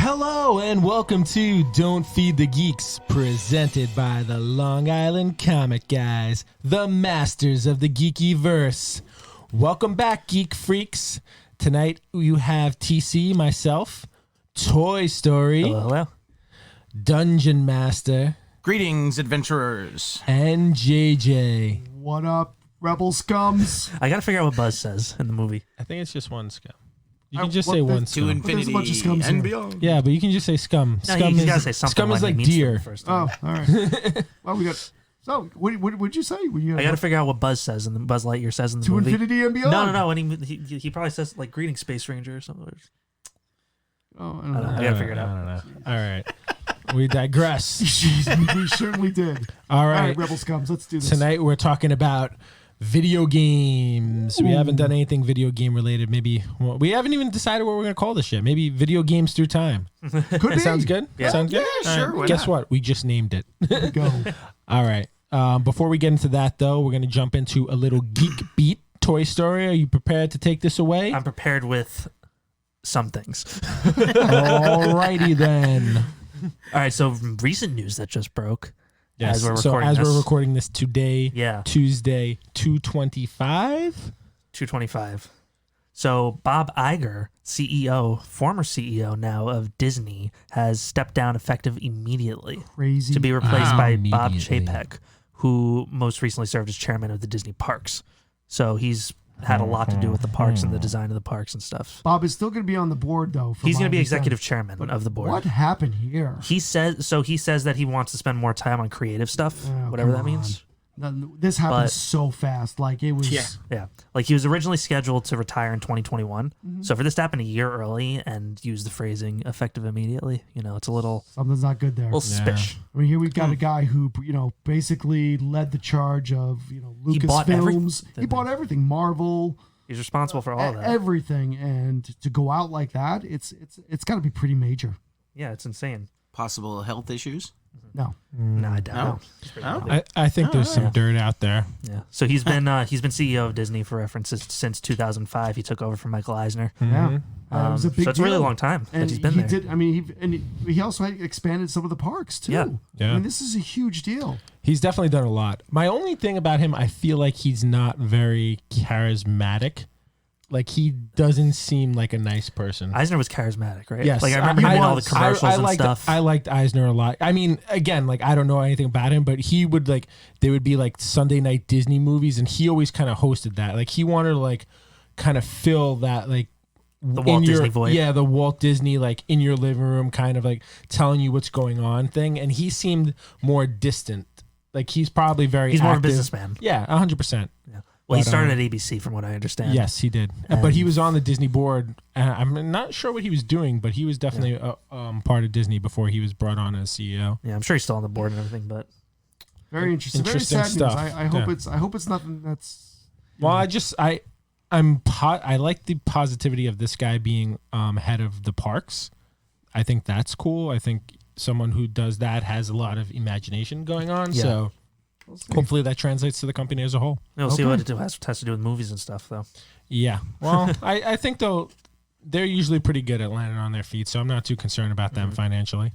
Hello and welcome to Don't Feed the Geeks, presented by the Long Island Comic Guys, the masters of the geeky-verse. Welcome back, geek freaks. Tonight you have TC, myself, Toy Story, Hello. Dungeon Master, Greetings, adventurers. and JJ. What up, rebel scums? I gotta figure out what Buzz says in the movie. I think it's just one scum. You I- can just what say the- one To scum. there's a bunch of infinity scums and here. beyond. Yeah, but you can just say scum. No, Scum you is, gotta say something. scum is when like he meets them deer. the first Oh, time. all right. Well, we got. So, what'd you say? I gotta figure out what Buzz says and Buzz Lightyear says in the to movie. infinity and beyond. No. And he probably says like "Greetings, Space Ranger" or something. Oh, I I don't know. gotta figure it out. I don't know. All right. We digress. Jeez, we certainly did. All All right. right, rebel scums. Let's do this. Tonight we're talking about video games. We haven't done anything video game related. Maybe we haven't even decided what we're going to call this shit. Maybe video games through time. Could be. Sounds good? Yeah. Sounds good? Yeah, All sure, right. why Guess not? what? We just named it. Go. All right. Before we get into that, though, we're going to jump into a little geek beat. Toy Story, are you prepared to take this away? I'm prepared with some things. All righty then. All right. So recent news that just broke. As we're so recording as this. we're recording this today, Yeah. Tuesday, 2/25. 225. So Bob Iger, former CEO now of Disney, has stepped down effective immediately Crazy. to be replaced by Bob Immediately. Chapek, who most recently served as chairman of the Disney parks. So he's had a lot to do with the parks and the design of the parks and stuff. Bob is still going to be on the board, though. He's going to be going executive chairman of the board. What happened here? He says that he wants to spend more time on creative stuff, Oh, whatever come that means. This happened But- so fast. Like, it was. Yeah. Yeah. Like he was originally scheduled to retire in 2021. So for this to happen a year early and use the phrasing effective immediately, it's a little Something's not good there. spish. I mean, here we've got a guy who, basically led the charge of, He bought Lucasfilms. He everything. bought everything, Marvel, He's responsible for all of that. everything, and to go out like that, it's got to be pretty major. Yeah, it's insane. Possible health issues. No, No, I doubt. I think there's some dirt out there. Yeah. So he's been CEO of Disney for reference since 2005. He took over from Michael Eisner. yeah, it was a big so it's a really deal. long time And that he's been he there. did. I mean, he also had expanded some of the parks too. Yeah. Yeah. I mean, this is a huge deal. He's definitely done a lot. My only thing about him, I feel like he's not very charismatic. Like, he doesn't seem like a nice person. Eisner was charismatic, right? Yes, Like I remember him in all the commercials I and liked, stuff. I liked Eisner a lot. I mean, again, like, I don't know anything about him, but he would they would be like Sunday night Disney movies, and he always kind of hosted that. Like, he wanted to kind of fill that The Walt Disney void. Yeah, the Walt Disney in your living room, kind of telling you what's going on thing. And he seemed more distant. Like, he's probably very. He's more of a active. businessman. Yeah, 100%. Yeah. Well, he But, started at ABC, from what I understand. Yes, he did. But he was on the Disney board. I'm not sure what he was doing, but he was definitely part of Disney before he was brought on as CEO. Yeah, I'm sure he's still on the board and everything, but Very interesting. Interesting Very sad stuff. news. I hope Yeah. I hope it's nothing that's. Well, I like the positivity of this guy being head of the parks. I think that's cool. I think someone who does that has a lot of imagination going on. Yeah. So hopefully that translates to the company as a whole. we'll see what it has to do with movies and stuff, though. Yeah. Well, I think, though, they're usually pretty good at landing on their feet, so I'm not too concerned about them financially.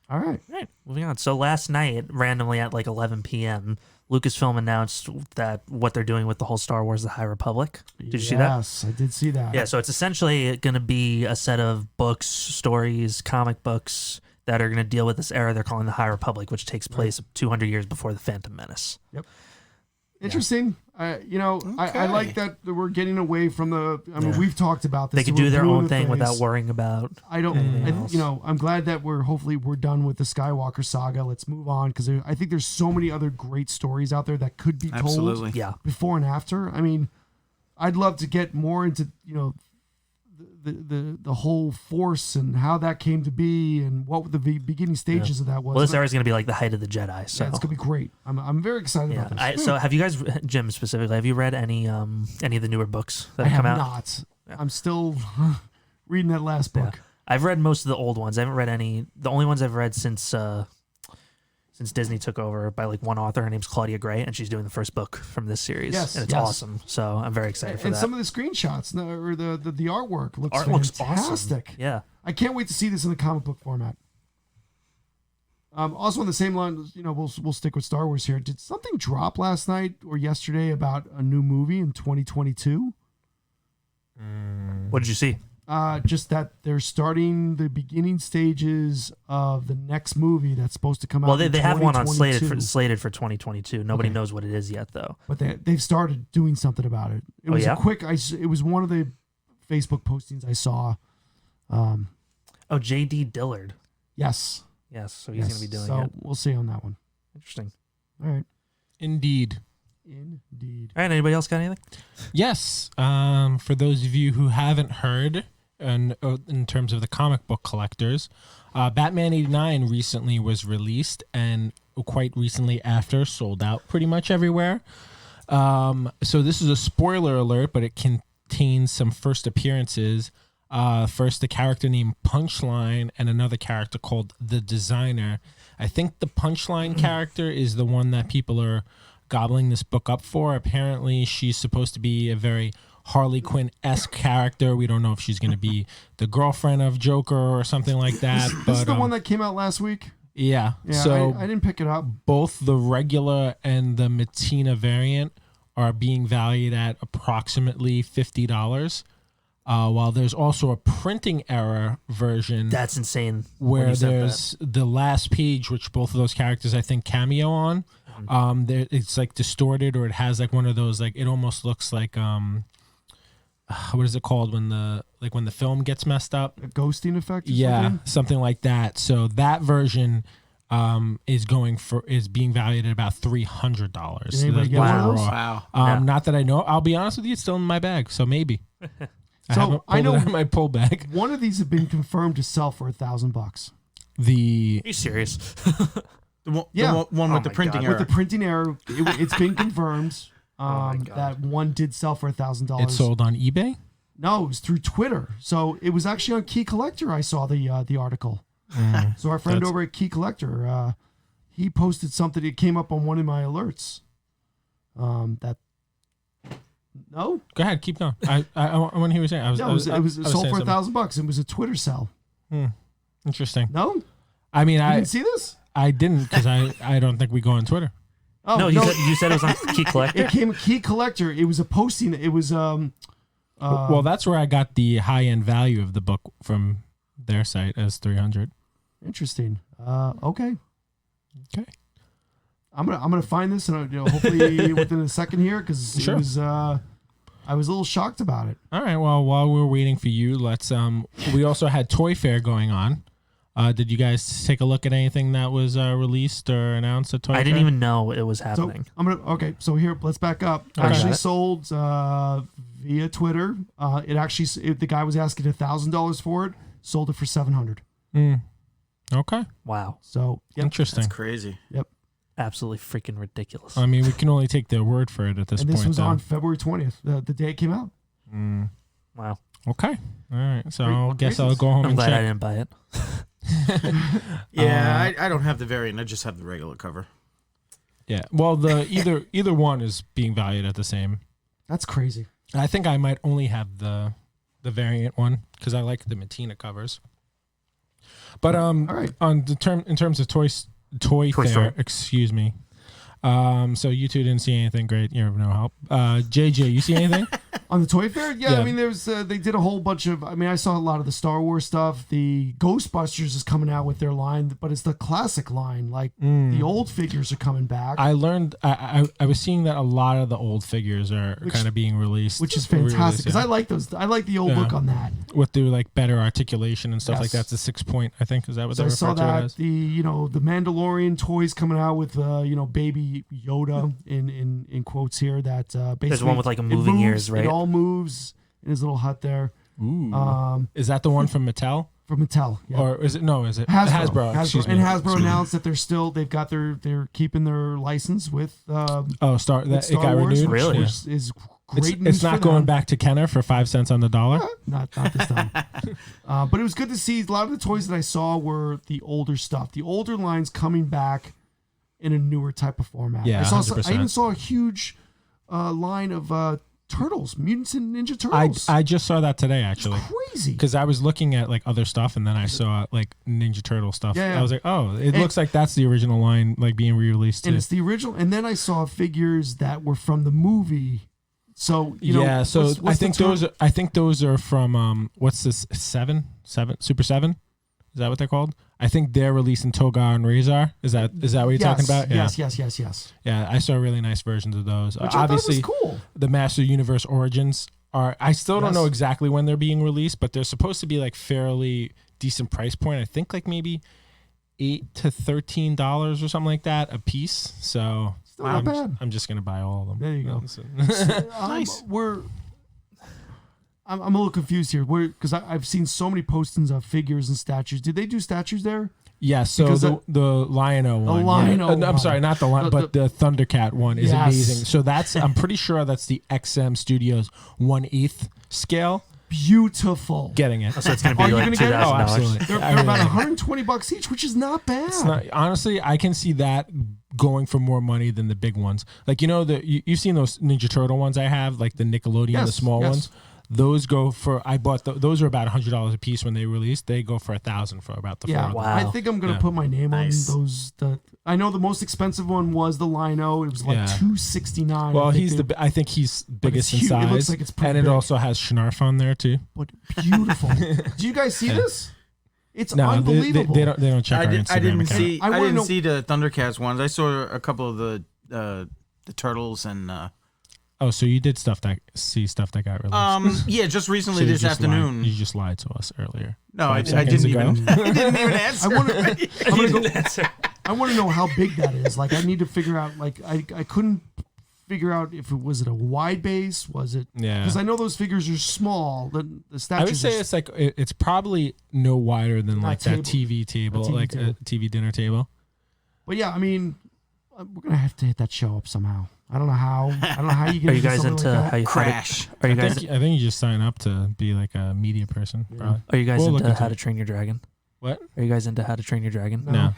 All right. All right, moving on. So last night, randomly at 11 p.m., Lucasfilm announced that what they're doing with the whole Star Wars: The High Republic. Did you see that? Yes, I did see that. Yeah, so it's essentially going to be a set of books, stories, comic books that are going to deal with this era they're calling the High Republic, which takes place 200 years before the Phantom Menace. Interesting. I Okay. like that we're getting away from the. I mean, we've talked about this. They can We're do their blue in own the thing without face. worrying about. I don't. anything else. I'm glad that we're done with the Skywalker saga. Let's move on because I think there's so many other great stories out there that could be told Absolutely. Yeah. before and after. I mean, I'd love to get more into the whole Force and how that came to be and what the beginning stages of that was. Well, this era is going to be like the height of the Jedi. So Yeah, it's gonna be great. I'm very excited yeah. about this. So have you guys, Jim specifically, have you read any of the newer books that I have have come out? not. I'm still reading that last book. I've read most of the old ones. I haven't read any. The only ones I've read since since Disney took over by like one author. Her name's Claudia Gray, and she's doing the first book from this series. Yes, and it's yes. awesome. So I'm very excited for And that. some of the screenshots or the artwork looks Art looks fantastic. awesome. Yeah. I can't wait to see this in the comic book format. Also on the same line, we'll stick with Star Wars here. Did something drop last night or yesterday about a new movie in 2022? What did you see? Just that they're starting the beginning stages of the next movie that's supposed to come out. Well, they in have one on 2022. slated for 2022. Nobody Okay. knows what it is yet, though. But they've started doing something about it. It Oh, was yeah? a quick. It was one of the Facebook postings I saw. Oh, J.D. Dillard. Yes. Yes, so he's going to be doing so it. we'll see on that one. Interesting. All right. Indeed. Indeed. All right, anybody else got anything? Yes. For those of you who haven't heard, and in terms of the comic book collectors, Batman 89 recently was released, and quite recently after sold out pretty much everywhere. So this is a spoiler alert, but it contains some first appearances. First, a character named Punchline and another character called The Designer. I think the Punchline character is the one that people are gobbling this book up for. Apparently, she's supposed to be a very Harley Quinn-esque character. We don't know if she's going to be the girlfriend of Joker or something like that. This is the one that came out last week. Yeah. Yeah, So I didn't pick it up. both the regular and the Matina variant are being valued at approximately $50. While there's also a printing error version That's insane. when where you said there's the last page, which both of those characters I think cameo on. It's like distorted, or it has like one of those, like it almost looks like what is it called when the film gets messed up? A ghosting effect. Or Yeah, something? something like that. So that version is being valued at about $300. Did anybody get one of those? Wow. No. Not that I know. I'll be honest with you, it's still in my bag, so maybe. So, haven't I pulled know- it out of my pull bag. One of these have been confirmed to sell for $1,000. The Are you serious? The one, Yeah. the one Oh with the my printing God. error. With the printing error, it's been confirmed God. that one did sell for $1,000. it sold on eBay. No, it was through Twitter. So it was actually on Key Collector. I saw the article. So our friend That's- over at Key Collector, he posted something. It came up on one of my alerts. No, Go ahead, keep going. I want to hear what you're saying. no, it was sold saying for something. $1,000. It was a Twitter sell. Interesting. No, I mean, you I didn't see this. I didn't because I don't think we go on Twitter. Oh no, you said it was on Key Collector. it came Key Collector. It was a posting. It was Well, that's where I got the high end value of the book from their site as $300. interesting. Okay. Okay. I'm gonna find this and hopefully within a second here because Sure. it was I was a little shocked about it. All right. Well, while we're waiting for you, let's we also had Toy Fair going on. Did you guys take a look at anything that was released or announced at Toy Fair? I didn't even know it was So happening. So here let's back up. Okay. Actually sold via Twitter. The guy was asking $1,000 for it. Sold it for $700. Okay. Wow. So yep. Interesting. That's crazy. Yep. Absolutely freaking ridiculous. I mean, we can only take their word for it at this And point. this was though. on February 20th, the day it came out. Wow. Okay. All right. So Great- I guess I'll reasons. go home I'm and glad I check. didn't buy it. Yeah, I don't have the variant. I just have the regular cover. Yeah. Well, the either one is being valued at the same. That's crazy. I think I might only have the variant one because I like the Matina covers. But All right. on the in terms of toy Toy fair, Fair. excuse me. So you two didn't see anything great. You're of no help. JJ, you see anything? On the Toy Fair? Yeah, Yeah. I mean, there's they did a whole bunch of. I mean, I saw a lot of the Star Wars stuff. The Ghostbusters is coming out with their line, but it's the classic line. Like the old figures are coming back, I learned. I was seeing that a lot of the old figures are kind of being released, which is fantastic because yeah. I like those. I like the old Yeah. look on that. with the like better articulation and stuff like Yes. that. It's a 6-point, I think. Is that what So they I saw refer to it that as? the Mandalorian toys coming out with baby Yoda in quotes here. That basically There's one with, like, a it moving moves, ears, right? It all moves in his little hut there. Ooh. Is that the one from Mattel? From Mattel, yeah. Or is it? No, is it Hasbro. Excuse me. And Hasbro announced that they're keeping their license with Oh, Star with that it Star got Wars, renewed. which Really? is great It's, news it's not for going them. back to Kenner for 5 cents on the dollar. Not this time. But it was good to see a lot of the toys that I saw were the older stuff. The older lines coming back in a newer type of format. Yeah, I even 100%. saw a huge line of Turtles, Mutants and Ninja Turtles. I just saw that today actually. Crazy. Because I was looking at like other stuff, and then I saw like Ninja Turtle stuff. Yeah. I was like, oh, it looks like that's the original line, like being re-released too. And it's the original. And then I saw figures that were from the movie. So yeah, so what's I think the term? those are from what's this Super 7? Is that what they're called? I think they're releasing Togar and Razor. Is that what you're talking about? Yeah. Yes. Yeah, I saw really nice versions of those. Which Obviously, I thought was cool. the Master Universe Origins are. I still don't Yes. know exactly when they're being released, but they're supposed to be like fairly decent price point. I think like maybe $8 to $13 or something like that a piece. So Still not bad. I'm just gonna buy all of them. There you go. So- Nice. I'm a little confused here. Because I've seen so many postings of figures and statues. Did they do statues there? Yeah, so Because the Lion-O one. Lion-O I'm one. sorry, not the Lion, but the Thundercat one is Yes. amazing. So I'm pretty sure that's the XM Studios 1/8 scale. Beautiful. Getting it. So it's going to Are be you like gonna get it? Oh, $2,000. absolutely. They're I really about like it. $120 each, which is not bad. It's not, honestly, I can see that going for more money than the big ones. Like, you've seen those Ninja Turtle ones I have, like the Nickelodeon, the Yes, small yes. ones. Those go for, I bought those are about $100 a piece when they released. They go for $1,000 for about the four Yeah, of them. Wow. I think I'm gonna Yeah. put my name Nice. on those. I know the most expensive one was the Lino. It was like Yeah. $269. Well, I I think he's biggest in huge. It size. looks like it's pretty and it big. also has Schnarf on there too. But beautiful. Do you guys see this? It's No, unbelievable. they don't check our Instagram I didn't account. see. I I, wanna didn't know- see the Thundercats ones. I saw a couple of the turtles and Oh, so you did stuff that got released. yeah, just recently So you this just afternoon. You just lied to us earlier. No, I 5 seconds didn't ago. even. I didn't even answer. I want to know how big that is. Like, I need to figure out. Like, I couldn't figure out if it was a wide base. Was it? Yeah. Because I know those figures are small. The statues. I would say are, it's like it's probably no wider than like that TV table, A TV like table. a TV dinner table. But yeah, I mean, we're gonna have to hit that show up somehow. I don't know how. I don't know how you get. Are you guys into like how that. you Crash. Are you I guys think you just sign up to be like a media person. Probably. Are you guys We'll look into into How it. to Train Your Dragon? What? Are you guys into How to Train Your Dragon? No.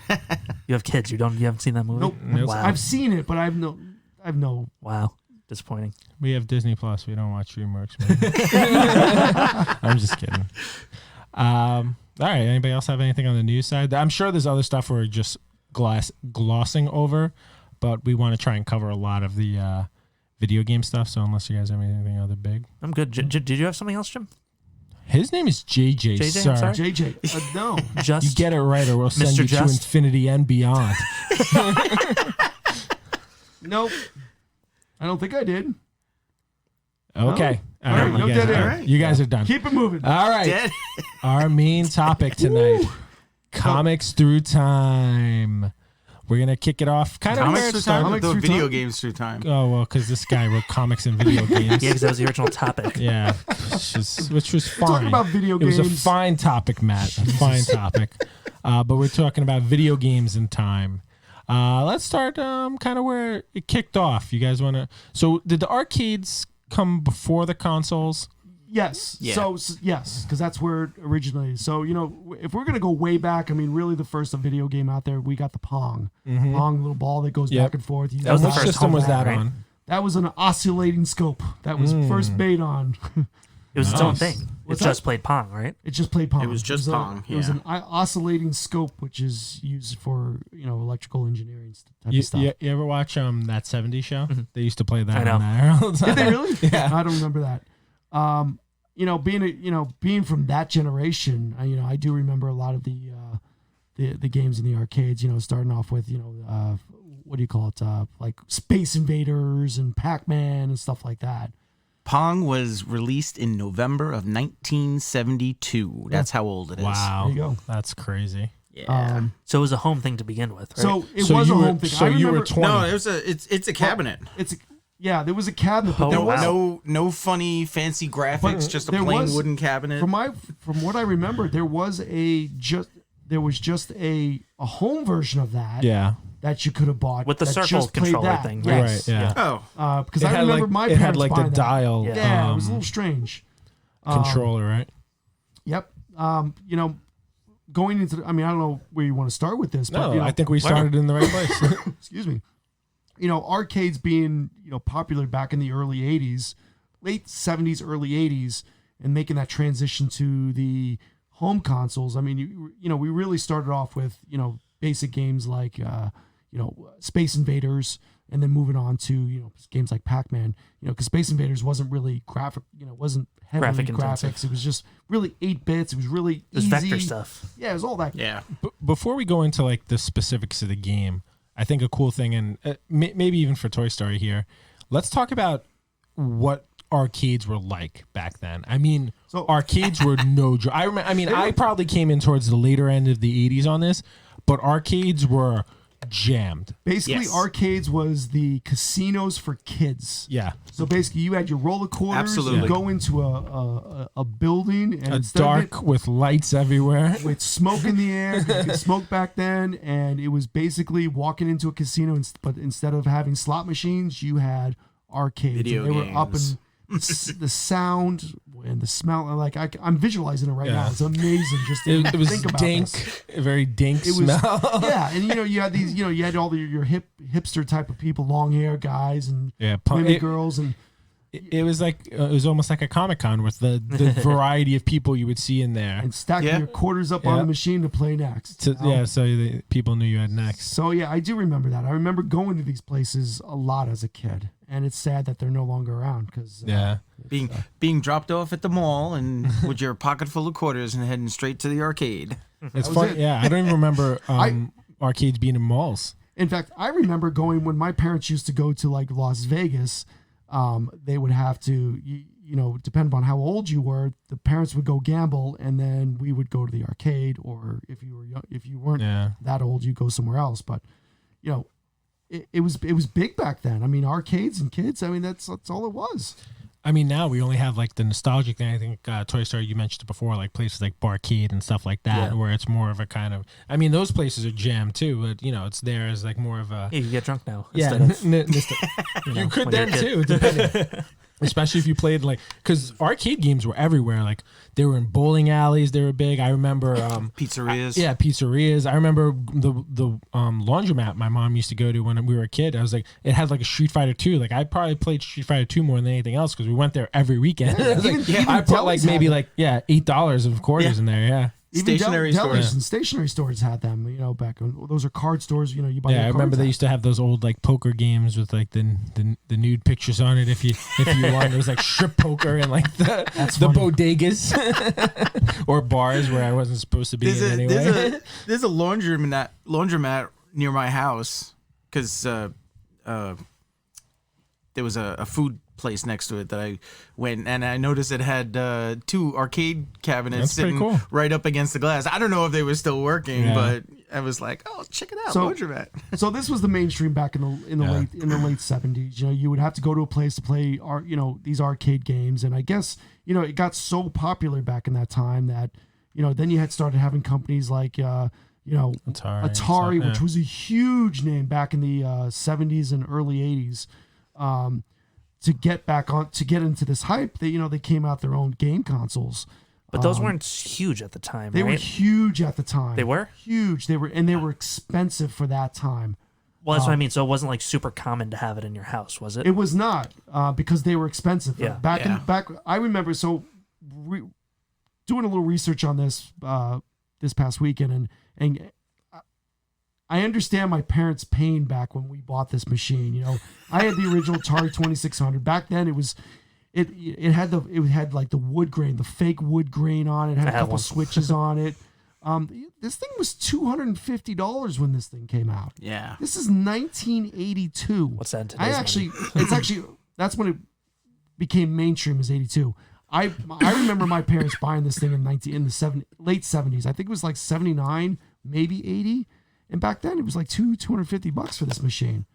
You have kids. You haven't seen that movie? Nope. Nope. Wow. I've seen it, but I've no. Wow. Disappointing. We have Disney Plus. We don't watch DreamWorks. Man. I'm just kidding. All right. Anybody else have anything on the news side? I'm sure there's other stuff we're just glossing over, but we want to try and cover a lot of the video game stuff. So unless you guys have anything other big, I'm good. Did you have something else, Jim? his name is JJ. JJ, sir. I'm sorry? JJ, no. Just You get it right, or we'll send Mr. you to Just? infinity and beyond. Nope. I don't think I did. Okay. All right, no dead air. You guys are done. Keep it moving. All right. Dead. Our main topic tonight: comics through time. We're gonna kick it off. Kind of where Comics it through started. time. Comics The through video time? games through time. Oh well, because this guy wrote comics and video games. yeah, because that was the original topic. Yeah, which was fine. Talking about video It was games. a fine topic, Matt. A fine topic. But we're talking about video games in time. Let's start kind of where it kicked off. You guys want to? So did the arcades come before the consoles? Yes. Yeah. So yes, because that's where it originated. So if we're gonna go way back, I mean, really, the first video game out there, we got the Pong. Pong, little ball that goes Yep. back and forth. That was the What first system was home that run, right? on? That was an oscillating scope. That was first made on. It was its own Nice. thing. It What's just played Pong, right? It just played Pong. It was just Pong, It was yeah. an oscillating scope, which is used for electrical engineering type of stuff. You ever watch that 70s show? They used to play that I know. on there all the time. Did they really? Yeah. I don't remember that. Being from that generation, I do remember a lot of the games in the arcades. Starting off with what do you call it? Like Space Invaders and Pac-Man and stuff like that. Pong was released in November of 1972. That's how old it is. Wow. There you go. That's crazy. Yeah. So it was a home thing to begin with, right? So it So was a you were- home thing. so I you were remember, 20. No, it's a cabinet. there was a cabinet, but Oh, there wow. was No funny fancy graphics. But Just a there plain was- wooden cabinet. from what I remember, there was just a home version of that. Yeah. That you could have bought With the that circle just played controller that. thing, Yes. Right. Yeah. oh, Because It I had remember like my it had parents like the buying that. dial Yeah, it was a little strange. controller, right? Yep. going into, I don't know where you want to start with this, but No, you know, I think we started in the right place. excuse me. Arcades being, popular back in the early 80s, late 70s, early 80s, and making that transition to the home consoles. We really started off with, basic games like, Space Invaders, and then moving on to, games like Pac-Man, because Space Invaders wasn't really graphic, wasn't heavily Graphic graphics. intensive. It was just really 8 bits. It was really It was easy. vector stuff. Yeah, it was all that. Yeah. Before we go into like the specifics of the game, I think a cool thing, and maybe even for Toy Story here, let's talk about what arcades were like back then. So- arcades were no joke. I probably came in towards the later end of the 80s on this, but arcades were jammed. Basically, Yes. arcades was the casinos for kids. Yeah. So basically, you had your roller quarters. Absolutely. You go into a building, and instead Dark of with lights everywhere. it, with smoke in the air, 'cause you could smoke back then, and it was basically walking into a casino. But instead of having slot machines, you had arcades. Video and they were up, games. and the sound and the smell. Like I'm visualizing it right now. Yeah. It's amazing. Just to It was think about dank, this. a very dank It was, smell. yeah, and you had these, you had all your hipster type of people, long hair guys and Yeah, women, it, girls, and it was like it was almost like a Comic-Con with the variety of people you would see in there. stacking Yeah. your quarters up on Yeah. the machine to play next. So, yeah, so the people knew you had next. So yeah, I do remember that. I remember going to these places a lot as a kid, and it's sad that they're no longer around because Yeah. Being dropped off at the mall and with your pocket full of quarters and heading straight to the arcade. It's was funny. it. Yeah, I don't even remember arcades being in malls. In fact, I remember going when my parents used to go to like Las Vegas. They would have to, depending on how old you were, the parents would go gamble, and then we would go to the arcade. Or if you were young, if you weren't Yeah. that old, you go somewhere else. But it was big back then. Arcades and kids. That's all it was. Now we only have like the nostalgic thing. I think Toy Story, you mentioned it before, like places like Barcade and stuff like that, Yeah. where it's more of a kind of. Those places are jammed too, but it's there as like more of a. Yeah, you get drunk now. Yeah, Instead of, you could when you're then a kid. too, depending. Especially if you played because arcade games were everywhere. Like they were in bowling alleys. They were big. I remember. Pizzerias. Yeah, pizzerias. I remember the laundromat my mom used to go to when we were a kid. I was like, it had like a Street Fighter 2. Like I probably played Street Fighter 2 more than anything else because we went there every weekend. I was Even I put like delis maybe had like $8 of quarters in there. Yeah. Even Stationary delis stores. and stationary stores had them. Back when those are card stores. You buy. Yeah, your I remember cards they at. used to have those old like poker games with like the nude pictures on it. If you won, it was like strip poker and like the funny. bodegas or bars where I wasn't supposed to be in anyway. There's a laundromat near my house because there was a food place next to it that I went, and I noticed it had 2 arcade cabinets That's pretty sitting cool. right up against the glass. I don't know if they were still working, Yeah. but I was like, "Oh, check it out, So- laundromat." So this was the mainstream back in the Yeah. late 70s. You would have to go to a place to play these arcade games, and I guess it got so popular back in that time that then you had started having companies like Atari and stuff, which yeah. was a huge name back in the 70s and early 80s. To get into this hype, they came out their own game consoles. but those weren't huge at the time, They right? were huge at the time. They were? huge. They were expensive for that time. Well, that's what I mean. So it wasn't like super common to have it in your house, was it? It was not because they were expensive. Yeah. Back. I remember doing a little research on this this past weekend, and I understand my parents' pain back when we bought this machine. I had the original Atari 2600. Back then, it had like the wood grain, the fake wood grain on it. It had I a have couple one. switches on it. This thing was $250 when this thing came out. Yeah. This is 1982. What's that in today's money? That's when it became mainstream as 82. I remember my parents buying this thing in late 70s. I think it was like 79, maybe 80. And back then it was like $250 for this machine.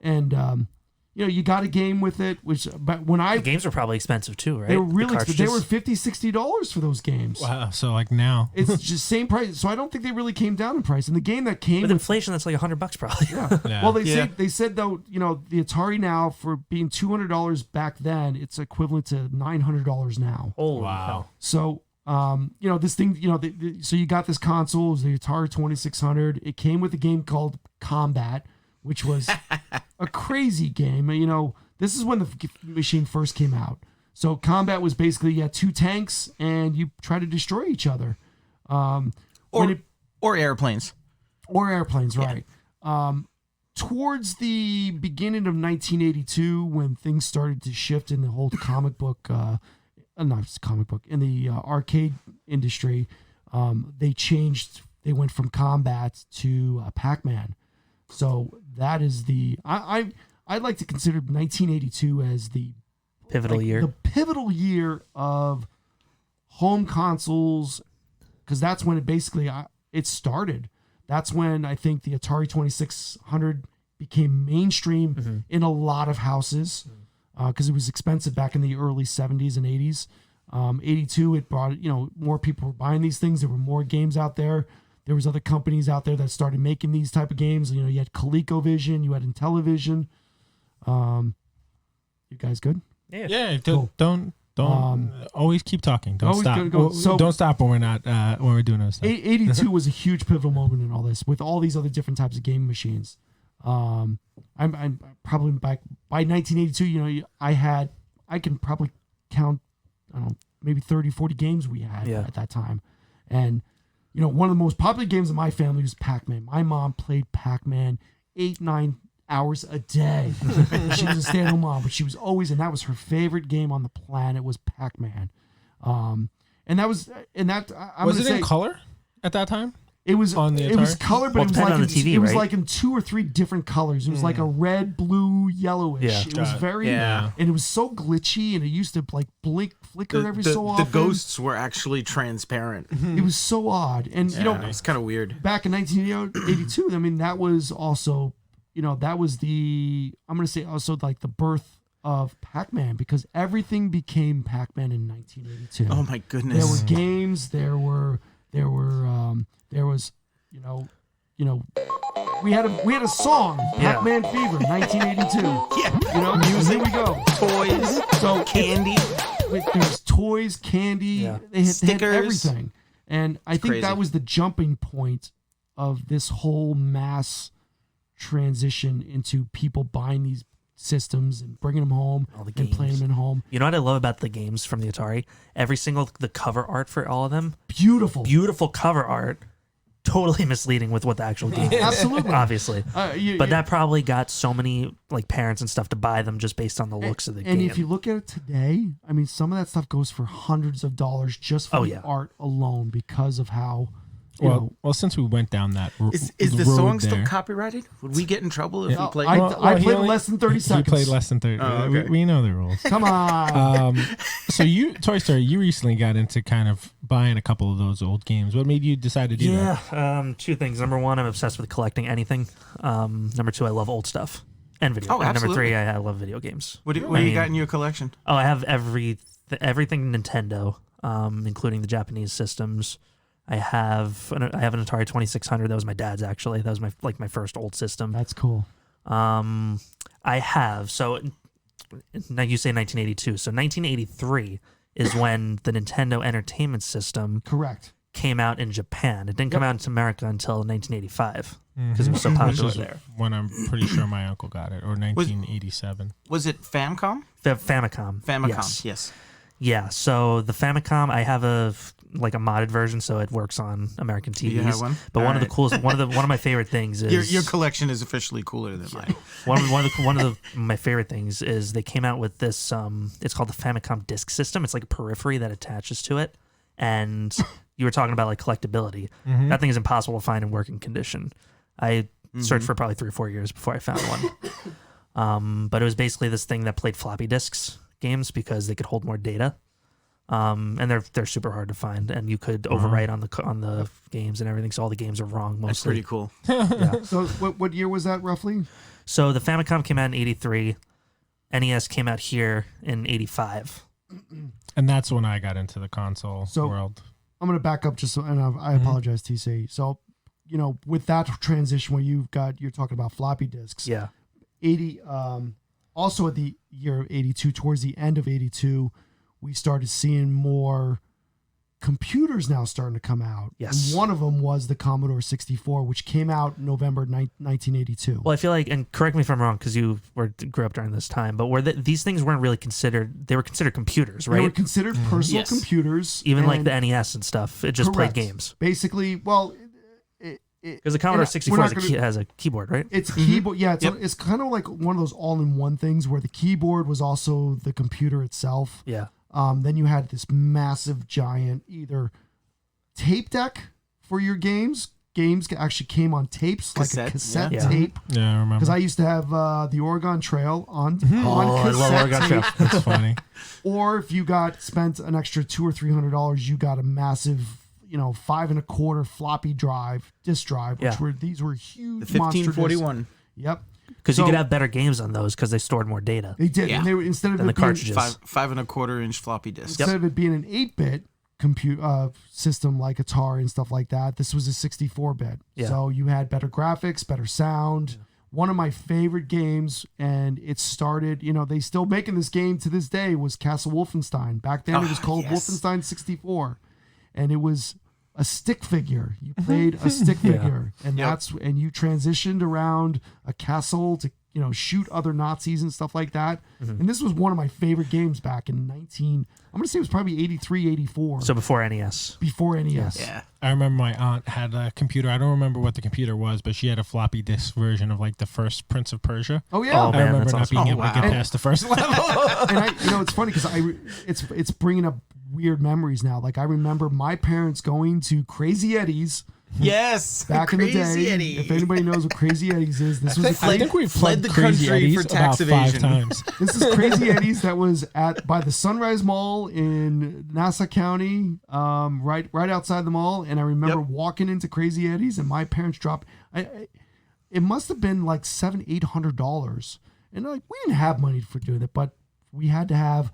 And you got a game with it, but when The games were probably expensive too, right? they were The really expensive. They were cartridges? $50-$60 for those games. Wow. So like now. It's just same price. So I don't think they really came down in price. And the game that came With with inflation, that's like $100 probably. Yeah. Yeah. Well, Yeah. they said though, the Atari now for being $200 back then, it's equivalent to $900 now. Holy Wow. hell. So This thing, so you got this console, it was the Atari 2600. It came with a game called Combat, which was a crazy game. This is when the machine first came out. So Combat was basically, you had two tanks and you try to destroy each other. Or airplanes. Or airplanes, right. Towards the beginning of 1982, when things started to shift in the whole comic book, in the arcade industry, they changed. They went from Combat to Pac-Man. So that is I'd like to consider 1982 as the pivotal year. The pivotal year of home consoles, because that's when it started. That's when I think the Atari 2600 became mainstream in a lot of houses, because it was expensive back in the early 70s and 80s. 82, it brought, more people were buying these things. There were more games out there. There was other companies out there that started making these type of games. You had ColecoVision, you had Intellivision. You guys good? Yeah. Cool. Don't always keep talking. Don't always stop. go. So- don't stop when we're not when we're doing those stuff. 82 was a huge pivotal moment in all this, with all these other different types of game machines. I'm probably by 1982. I can probably count, I don't know, maybe 30, 40 games we had at that time, and one of the most popular games in my family was Pac-Man. My mom played Pac-Man 8-9 hours a day. She was a stay-at-home mom, but she was always, and that was her favorite game on the planet, was Pac-Man. I'm Was it in color at that time? It was on the Atari? It was colored, but Well, it was depending like on the TV, it was right? like in 2 or 3 different colors. It was like a red, blue, yellowish. Yeah. It was very, Yeah. and it was so glitchy, and it used to flicker every so often. The ghosts were actually transparent. It was so odd, and It's kind of weird. back in 1982, I mean, that was also, that was I'm going to say also like the birth of Pac-Man, because everything became Pac-Man in 1982. Oh my goodness. There were games, there was, we had a song, Pac-Man Fever, 1982. Yeah. Music. Here we go. Toys, So candy. There's toys, candy, they had Stickers. everything. And I think crazy. that was the jumping point of this whole mass transition into people buying these systems and bringing them home All the and playing games. them at home. You know what I love about the games from the Atari? The cover art for all of them, Beautiful. beautiful cover art, totally misleading with what the actual game is. Absolutely. Obviously. But That probably got so many parents and stuff to buy them just based on the looks of the game. And if you look at it today, I mean, some of that stuff goes for hundreds of dollars just for the art alone, because of how, Well, since we went down that Is the road song still there- copyrighted? Would we get in trouble if we played? I he played only- less than 30 seconds. He played less than 30. Oh, okay. We know the rules. Come on. So Toy Story, you recently got into kind of buying a couple of those old games. What made you decide to do that? Two things. Number one, I'm obsessed with collecting anything. Number two, I love old stuff and video. Oh, and number absolutely. three, I love video games. What do you got in your collection? Oh, I have everything Nintendo, including the Japanese systems. I have an Atari 2600. That was my dad's, actually. That was my first old system. That's cool. I have, so now you say 1982. So 1983 is when the Nintendo Entertainment System Correct. came out in Japan. It didn't come out into America until 1985 because it was so popular Which is there. when I'm pretty sure my uncle got it, or 1987. Was it Famicom? Famicom. Famicom. Yes. Yeah, so the Famicom, I have a modded version, so it works on American TVs. You have one? But All one of the right. coolest, one of my favorite things is Your collection is officially cooler than mine. one of my favorite things is they came out with this. It's called the Famicom Disk System. It's like a periphery that attaches to it, and you were talking about collectability. That thing is impossible to find in working condition. I searched for probably 3 or 4 years before I found one. But it was basically this thing that played floppy disks games because they could hold more data. And they're super hard to find, and you could overwrite on the games and everything. So all the games are wrong That's mostly. pretty cool. Yeah. So what year was that roughly? So the Famicom came out in '83. NES came out here in '85. And that's when I got into the console world. I'm going to back up and I apologize, TC. So, with that transition where you're talking about floppy disks. Yeah. Also at the year of 82, towards the end of 82, we started seeing more computers now starting to come out. Yes. And one of them was the Commodore 64, which came out November 1982. Well, I feel like, and correct me if I'm wrong, because you grew up during this time, but these things weren't really considered. They were considered computers, right? They were considered personal Yes. computers. Even like and the NES and stuff. It just correct. played games. Basically, well, Because the Commodore we're 64 not gonna- has a keyboard, right? it's a keyboard. Yeah, it's, Yep. it's kind of like one of those all-in-one things where the keyboard was also the computer itself. Yeah. Then you had this massive, giant either tape deck for your games. Games actually came on tapes, like a cassette yeah. tape. Yeah, I remember. Because I used to have the Oregon Trail on Oh, I love cassette Oregon tape. Trail. That's funny. Or if you spent an extra $200 or $300, you got a massive, 5 1/4 floppy drive, disk drive, which Yeah. these were huge The monster discs. 1541. Yep. Because So- you could have better games on those because they stored more data. They did. Yeah. And they were, instead of Than it the being, cartridges. 5.25-inch floppy disks. instead of it being an 8-bit system like Atari and stuff like that, this was a 64-bit. Yeah. So you had better graphics, better sound. One of my favorite games, and it started, they still making this game to this day, was Castle Wolfenstein. Back then it was called yes. Wolfenstein 64. And it was a stick figure. You played a stick figure. And Yep. and you transitioned around a castle to shoot other Nazis and stuff like that. And this was one of my favorite games back in I'm going to say it was probably 83, 84. So before NES. Before NES. Yeah. I remember my aunt had a computer. I don't remember what the computer was, but she had a floppy disk version of like the first Prince of Persia. Oh yeah. Oh, I man, remember that's not awesome. being Oh, able to get wow. past the first level. And it's funny because it's bringing up weird memories now. Like I remember my parents going to Crazy Eddie's Yes. back in the Crazy day. Eddie. If anybody knows what Crazy Eddie's is, this was I think we've fled fled the Crazy country Eddie's for tax about 5 evasion. times. This is Crazy Eddie's that was by the Sunrise Mall in Nassau County, right outside the mall. And I remember walking into Crazy Eddie's, and my parents dropped. It must have been like $700-800, and we didn't have money for doing it, but we had to have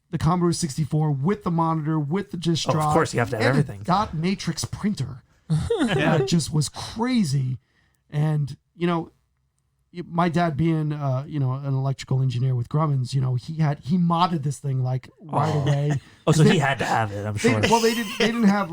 the Commodore 64 with the monitor, with the disk Oh, of drive. course, you have to have and everything. A dot matrix printer. That just was crazy, and my dad being an electrical engineer with Grumman's, he modded this thing like right away. Oh, so They- he had to have it, I'm They, sure. well, they didn't have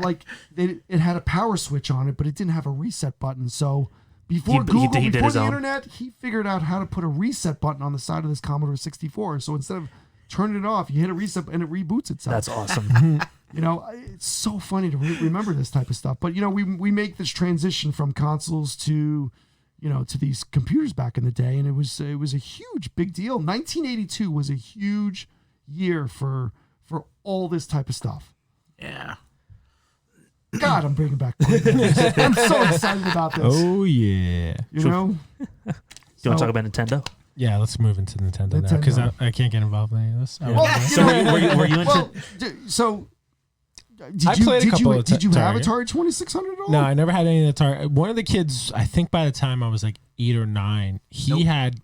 it had a power switch on it, but it didn't have a reset button. So before He Google, did before his the own. internet, he figured out how to put a reset button on the side of this Commodore 64. So instead of turning it off, you hit a reset and it reboots itself. That's awesome. It's so funny to remember this type of stuff. But we make this transition from consoles to to these computers back in the day, and it was a huge big deal. 1982 was a huge year for all this type of stuff. Yeah. God, I'm bringing back. I'm so excited about this. Oh, yeah. You know, Do you want to talk about Nintendo? Yeah, let's move into Nintendo now because Nintendo. I can't get involved in any of this. I Well, won't. So were you into? well, did I you played a couple of did you have Atari. Atari 2600 at all? No, I never had any of the Atari. One of the kids, I think by the time I was like 8 or 9, he had,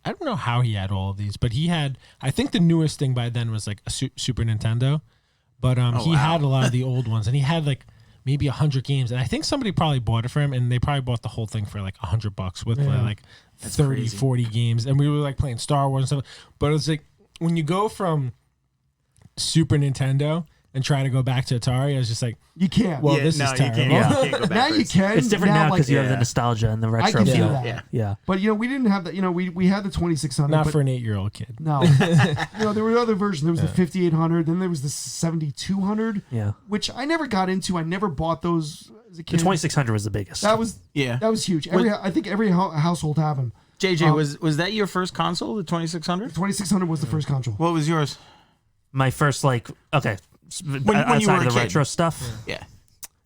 I don't know how he had all of these, but he had, I think the newest thing by then was like a Super Nintendo, but he wow. had a lot of the old ones, and he had like maybe 100 games, and I think somebody probably bought it for him, and they probably bought the whole thing for like $100 with like 30, crazy. 40 games, and we were like playing Star Wars and stuff, but it's like when you go from Super Nintendo and try to go back to Atari, I was just like, You can't. well, Yeah, this no, is you terrible. can't, Yeah. you can't go now you backwards. can. It's different now because you have the yeah. nostalgia and the I retro can feel feel. that. Yeah. Yeah. But we didn't have that. We had the 2600. Not but for an 8-year-old kid. no. There were other versions. There was the 5800. Then there was the 7200. Yeah. Which I never got into. I never bought those as a The kid. 2600 was the biggest. That was Yeah. huge. I think every household have them. JJ, was that your first console, the 2600? 2600 was the first console. What was yours? my first outside you of were the a kid. retro stuff. Yeah.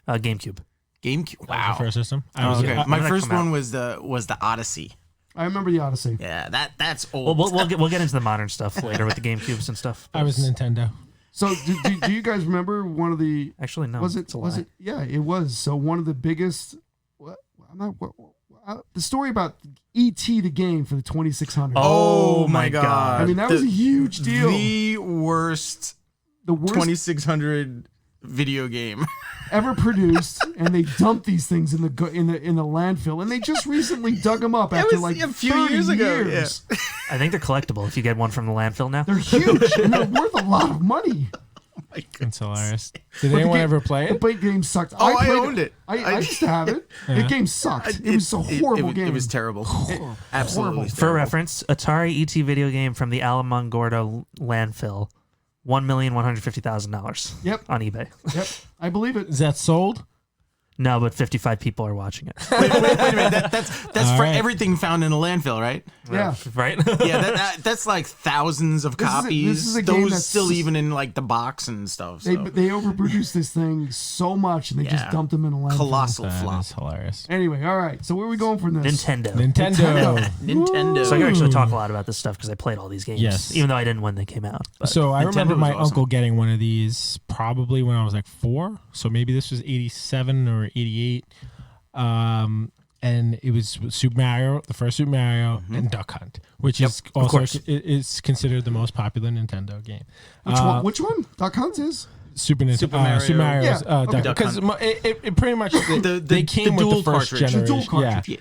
GameCube. GameCube. That was Wow. the first system. Oh, okay. When My did that first come out? one was the Odyssey. I remember the Odyssey. Yeah, that's Well, old. we'll get into the modern stuff later with the GameCubes and stuff. I was Nintendo. So do you guys remember one of the? Actually, no. Was it? it's a Was lie. it? Yeah, it was. So one of the biggest. The story about E.T. the game for the 2600. Oh my God. I mean that was a huge deal. The worst The worst 2600 video game. ever produced, and they dumped these things in the landfill, and they just recently dug them up after was like a few 30 years ago, years. I think they're collectible if you get one from the landfill now. They're huge and they're worth a lot of money. That's hilarious. Did anyone ever play The it? game sucked. Oh, I played owned it. I used to have it. The game sucked. It was a horrible game. It was terrible. Absolutely. For terrible. reference, Atari ET video game from the Alamogordo landfill, $1,150,000. Yep. On eBay. Yep, I believe it. Is that sold? No, but 55 people are watching it. Wait a minute. That's for right. everything found in a landfill, right? Yeah. Right? Yeah, that's like thousands of copies. This is a game Those that's still even in like the box and stuff. So. They overproduced this thing so much, and they just Yeah. dumped them in a landfill. Colossal That flop. is hilarious. Anyway, all right. So where are we going from this? Nintendo. Nintendo. Nintendo. So I can actually talk a lot about this stuff because I played all these games, Yes. even though I didn't when they came out. But So I Nintendo remember was my awesome. uncle getting one of these probably when I was like 4. So maybe this was 87 or 88. And it was Super Mario, the first Super Mario, and Duck Hunt, which is also is considered the most popular Nintendo game. Which one? Duck Hunt is? Super Mario. Mario's Yeah, okay. Duck Hunt. Because it pretty much they came the with the dual first cartridge. generation. The dual cartridge.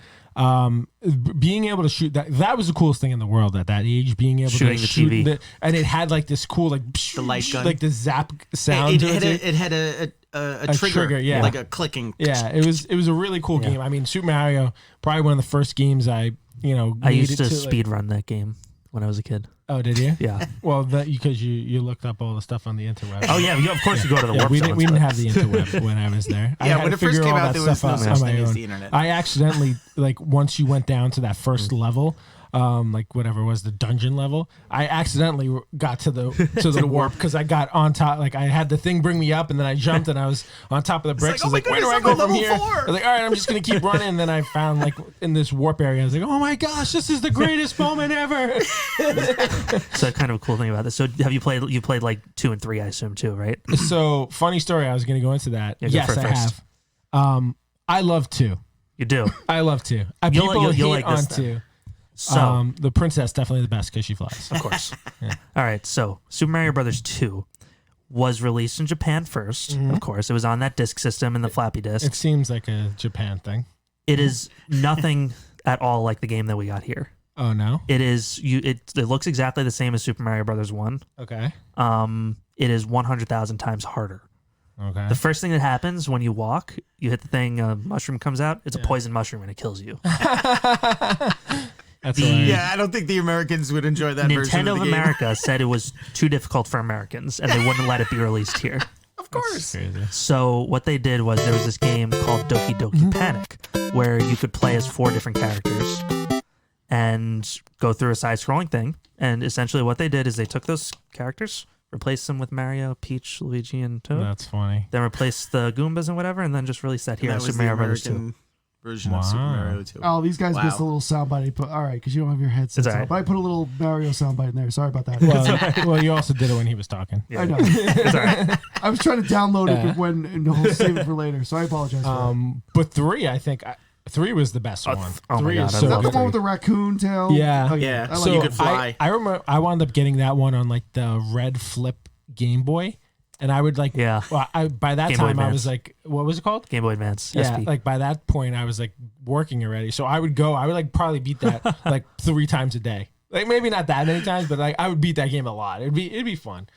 Being able to shoot that was the coolest thing in the world at that age. Being able Shooting to the shoot TV. and it had like this cool like The light gun. like the zap sound. It had a trigger, yeah. like a clicking. Yeah, it was a really cool game. I mean, Super Mario, probably one of the first games I I used needed to like- speed run that game when I was a kid. Oh, did you? Yeah. Well, because you looked up all the stuff on the interweb. Oh, yeah. Of course you go to the Yeah, warp we zones, didn't but- have the interweb when I was there. I Yeah, had when to it first figure came all out, that there was stuff no out such on my thing as own. the internet. I accidentally like once you went down to that first level, like whatever it was the dungeon level, I accidentally got to the warp because I got on top. Like I had the thing bring me up, and then I jumped and I was on top of the bricks. I was like, where do I go from here? I was like, all right, I'm just gonna keep running. And then I found like in this warp area, I was like, oh my gosh, this is the greatest moment ever. So kind of a cool thing about this. So have you played like 2 and 3, I assume too, right? So funny story. I was gonna go into that. Yeah, go Yes, for it I first. have. I love 2. You do. I love 2. You'll People hate like this on then. 2. So, The princess definitely the best because she flies. of course. All right. So Super Mario Brothers 2 was released in Japan 1st. Of course, it was on that disc system and the floppy disk. It seems like a Japan thing. It is nothing at all like the game that we got here. Oh no. It is it looks exactly the same as Super Mario Brothers 1. Okay. It is 100,000 times harder. Okay. The first thing that happens when you walk, you hit the thing, a mushroom comes out. It's a poison mushroom and it kills you. That's hilarious. Yeah, I don't think the Americans would enjoy that version Nintendo of of the game. America said it was too difficult for Americans and they wouldn't let it be released here. Of course. Crazy. So what they did was there was this game called Doki Doki Panic where you could play as 4 different characters and go through a side-scrolling thing. And essentially what they did is they took those characters, replaced them with Mario, Peach, Luigi, and Toad. That's funny. Then replaced the Goombas and whatever, and then just released that here That in was Super the Mario Brothers 2. American version of Super Wow. Mario 2. Oh, these guys Wow. missed a little soundbite. I put all right because you don't have your headset. It's all right. But I put a little Mario soundbite in there. Sorry about that. Well, you also did it when he was talking. Yeah. I know. It's all right. I was trying to download Yeah. it and I'll save it for later. So I apologize for that. But 3, I think 3 was the best one. oh my 3 God, is I so Is that the good. one with the raccoon tail? Yeah. Oh, Yeah. I like So you that. could fly. I remember I wound up getting that one on like the red flip Game Boy, and I would like Yeah. Well, by that Game Boy time I Advance. was like, what was it called? Game Boy Advance. Yeah, SP. like by that point I was like working already, so I would like probably beat that like 3 times a day. Like maybe not that many times, but like I would beat that game a lot. It'd be fun.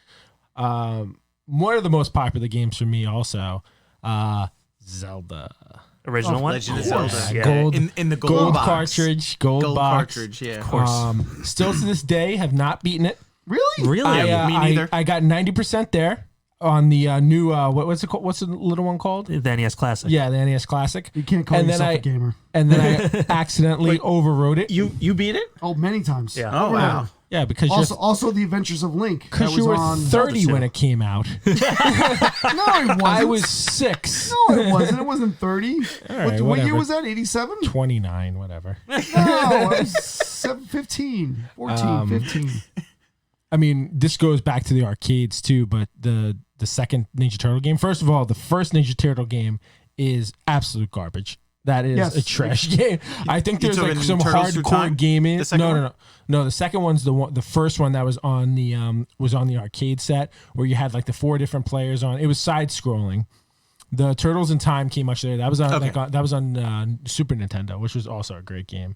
One of the most popular games for me also, Zelda. Original one? Legend of course. Zelda. Yeah. Gold, In the gold box. cartridge, gold box. cartridge, yeah. Of course. Still to this day have not beaten it. Really? Really? me neither. I got 90% there on the new what's it called? What's the little one called? The NES Classic. Yeah, the NES Classic. You can't call And then yourself I- a gamer. And then I accidentally overrode it. You beat it? Oh, many times. Yeah. Oh, wow. Yeah, because Also, The Adventures of Link. because that you was were on 30 Zelda when too. it came out. No, it wasn't. I was 6. No, it wasn't. It wasn't 30. right, what year whatever. was that? 87? 29, whatever. No, it was 15, 14, 15. I mean, this goes back to the arcades too, but the second Ninja Turtle game. First of all, the first Ninja Turtle game is absolute garbage. That is Yes. a trash game. I think there's like talking some Turtles Through hardcore Time? gaming. The second one? No. The second one's the first one that was on the arcade set where you had like the 4 different players on. It was side scrolling. The Turtles in Time came much later. That was on that was on Super Nintendo, which was also a great game.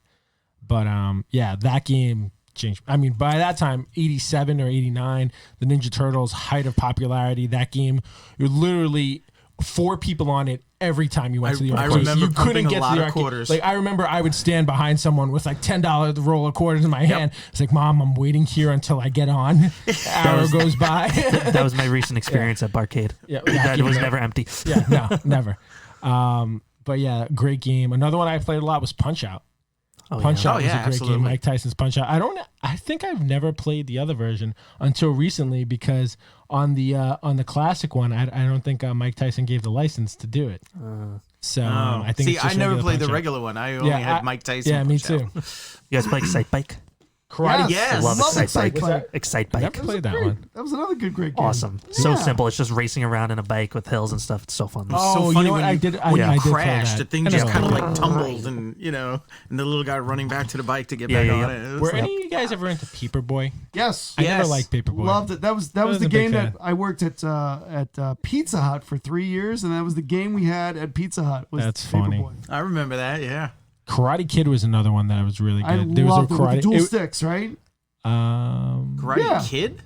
But yeah, that game changed. I mean, by that time, 87 or 89, the Ninja Turtles height of popularity. That game, you're literally 4 people on it every time you went to the arcade. I remember you couldn't get a lot to the of arcade. quarters. Like I remember, I would stand behind someone with like $10 roll of quarters in my hand. It's like, Mom, I'm waiting here until I get on. Hour goes by. That was my recent experience at Barcade. Yeah, That was never empty. Yeah, no, never. But yeah, great game. Another one I played a lot was Punch Out. Punch Out was a great absolutely. game. Mike Tyson's Punch Out. I think I've never played the other version until recently because on the classic one, I don't think Mike Tyson gave the license to do it. I think. See, it's just I never regular played the Punch-Out. regular one. I only had Mike Tyson. Yeah, me Punch-Out. too. You guys play Excite Bike? Karate. Yes. Love Love Excite Excite Bike. Bike. Excite I Bike. never played that one. That was another great game. Awesome. So Yeah. simple. It's just racing around in a bike with hills and stuff. It's so fun. Oh, So you funny know what? when I you, did. when I you did play crashed, that. the thing I just know. kind of like tumbled, and and the little guy running back to the bike to get Yeah, back yeah, on yeah. it. It was Were like- any of you guys ever into Paperboy? Yes. I never Yes. liked Paperboy. Loved it. That was the wasn't a big game fan. that I worked at Pizza Hut for 3 years, and that was the game we had at Pizza Hut. Was That's funny. Paperboy. I remember that. Yeah. Karate Kid was another one that was really good. I There was loved a it with the karate. dual sticks, right? Karate Yeah. Kid.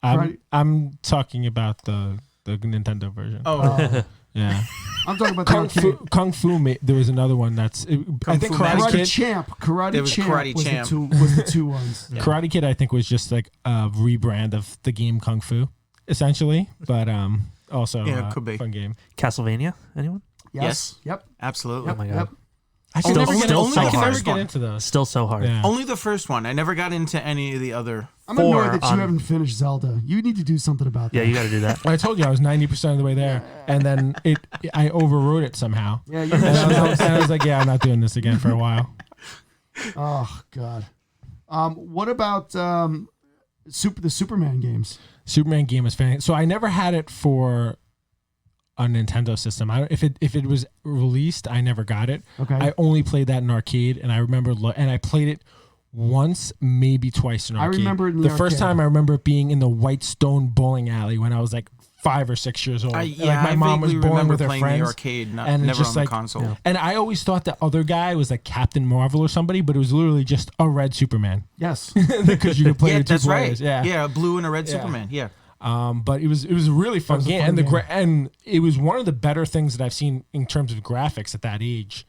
Karate- I'm talking about the Nintendo version. Oh, Yeah. I'm talking about the arcade. Kung Fu. There was another one that's. I think Fu Karate Karate Kid. Champ. Karate There was Champ Karate was Champ. was the two ones. Karate Kid, I think, was just like a rebrand of the game Kung Fu, essentially. But also Yeah, it could be. fun game. Castlevania? Anyone? Yes. Yep. absolutely. Oh my God. Yep. I can Still- never get, still only, so I can never hard. get into those. Still so hard. Yeah. Only the first one. I never got into any of the other. I'm 4 annoyed that you on- haven't finished Zelda. You need to do something about that. Yeah, you got to do that. I told you I was 90% of the way there, and then I overrode it somehow. Yeah. And I was like, yeah, I'm not doing this again for a while. Oh God. What about the Superman games? Superman game was fantastic. So I never had it for a Nintendo system. If it was released, I never got it. Okay. I only played that in arcade, and I remember and I played it once, maybe twice in I arcade. remember it in the first arcade. time I remember it being in the White Stone bowling alley when I was like 5 or 6 years old. I My mom was vaguely bowling remember with her playing friends. the arcade, and never just on the like- console. Yeah. And I always thought that other guy was like Captain Marvel or somebody, but it was literally just a red Superman Yes. because you could play Yeah, with two that's players. right. Yeah. a blue and a red Yeah. Superman. Yeah. But it was a really fun was a game, fun and game. and it was one of the better things that I've seen in terms of graphics at that age,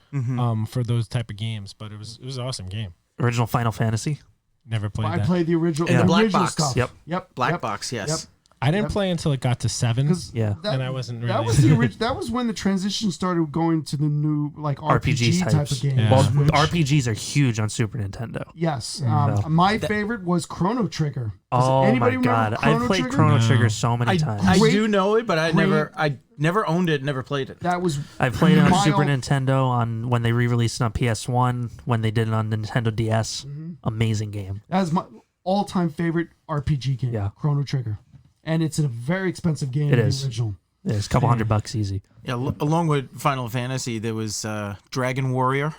for those type of games. But it was an awesome game. Original Final Fantasy? Never played I that. played the original, In the black original box. stuff. Yep. Yep. Black yep. box. Yes. Yep. I didn't play until it got to 7. 'Cause Yeah. that, And I wasn't that really- was the that was when the transition started going to the new like RPG type types. of games. Yeah. Well, which- RPGs are huge on Super Nintendo. yes. Yeah. My favorite was Chrono Trigger. Does Oh anybody my remember God! I've played Trigger? Chrono No. Trigger so many I times. Great- do know it, but I great- never owned it, never played it. That was I played it on mild- Super Nintendo on when they re-released it on PS1, when they did it on the Nintendo DS. Mm-hmm. Amazing game. That is my all-time favorite RPG game. Yeah. Chrono Trigger, and it's a very expensive game. It the is. original. It's a couple $100 easy. Yeah, along with Final Fantasy, there was Dragon Warrior.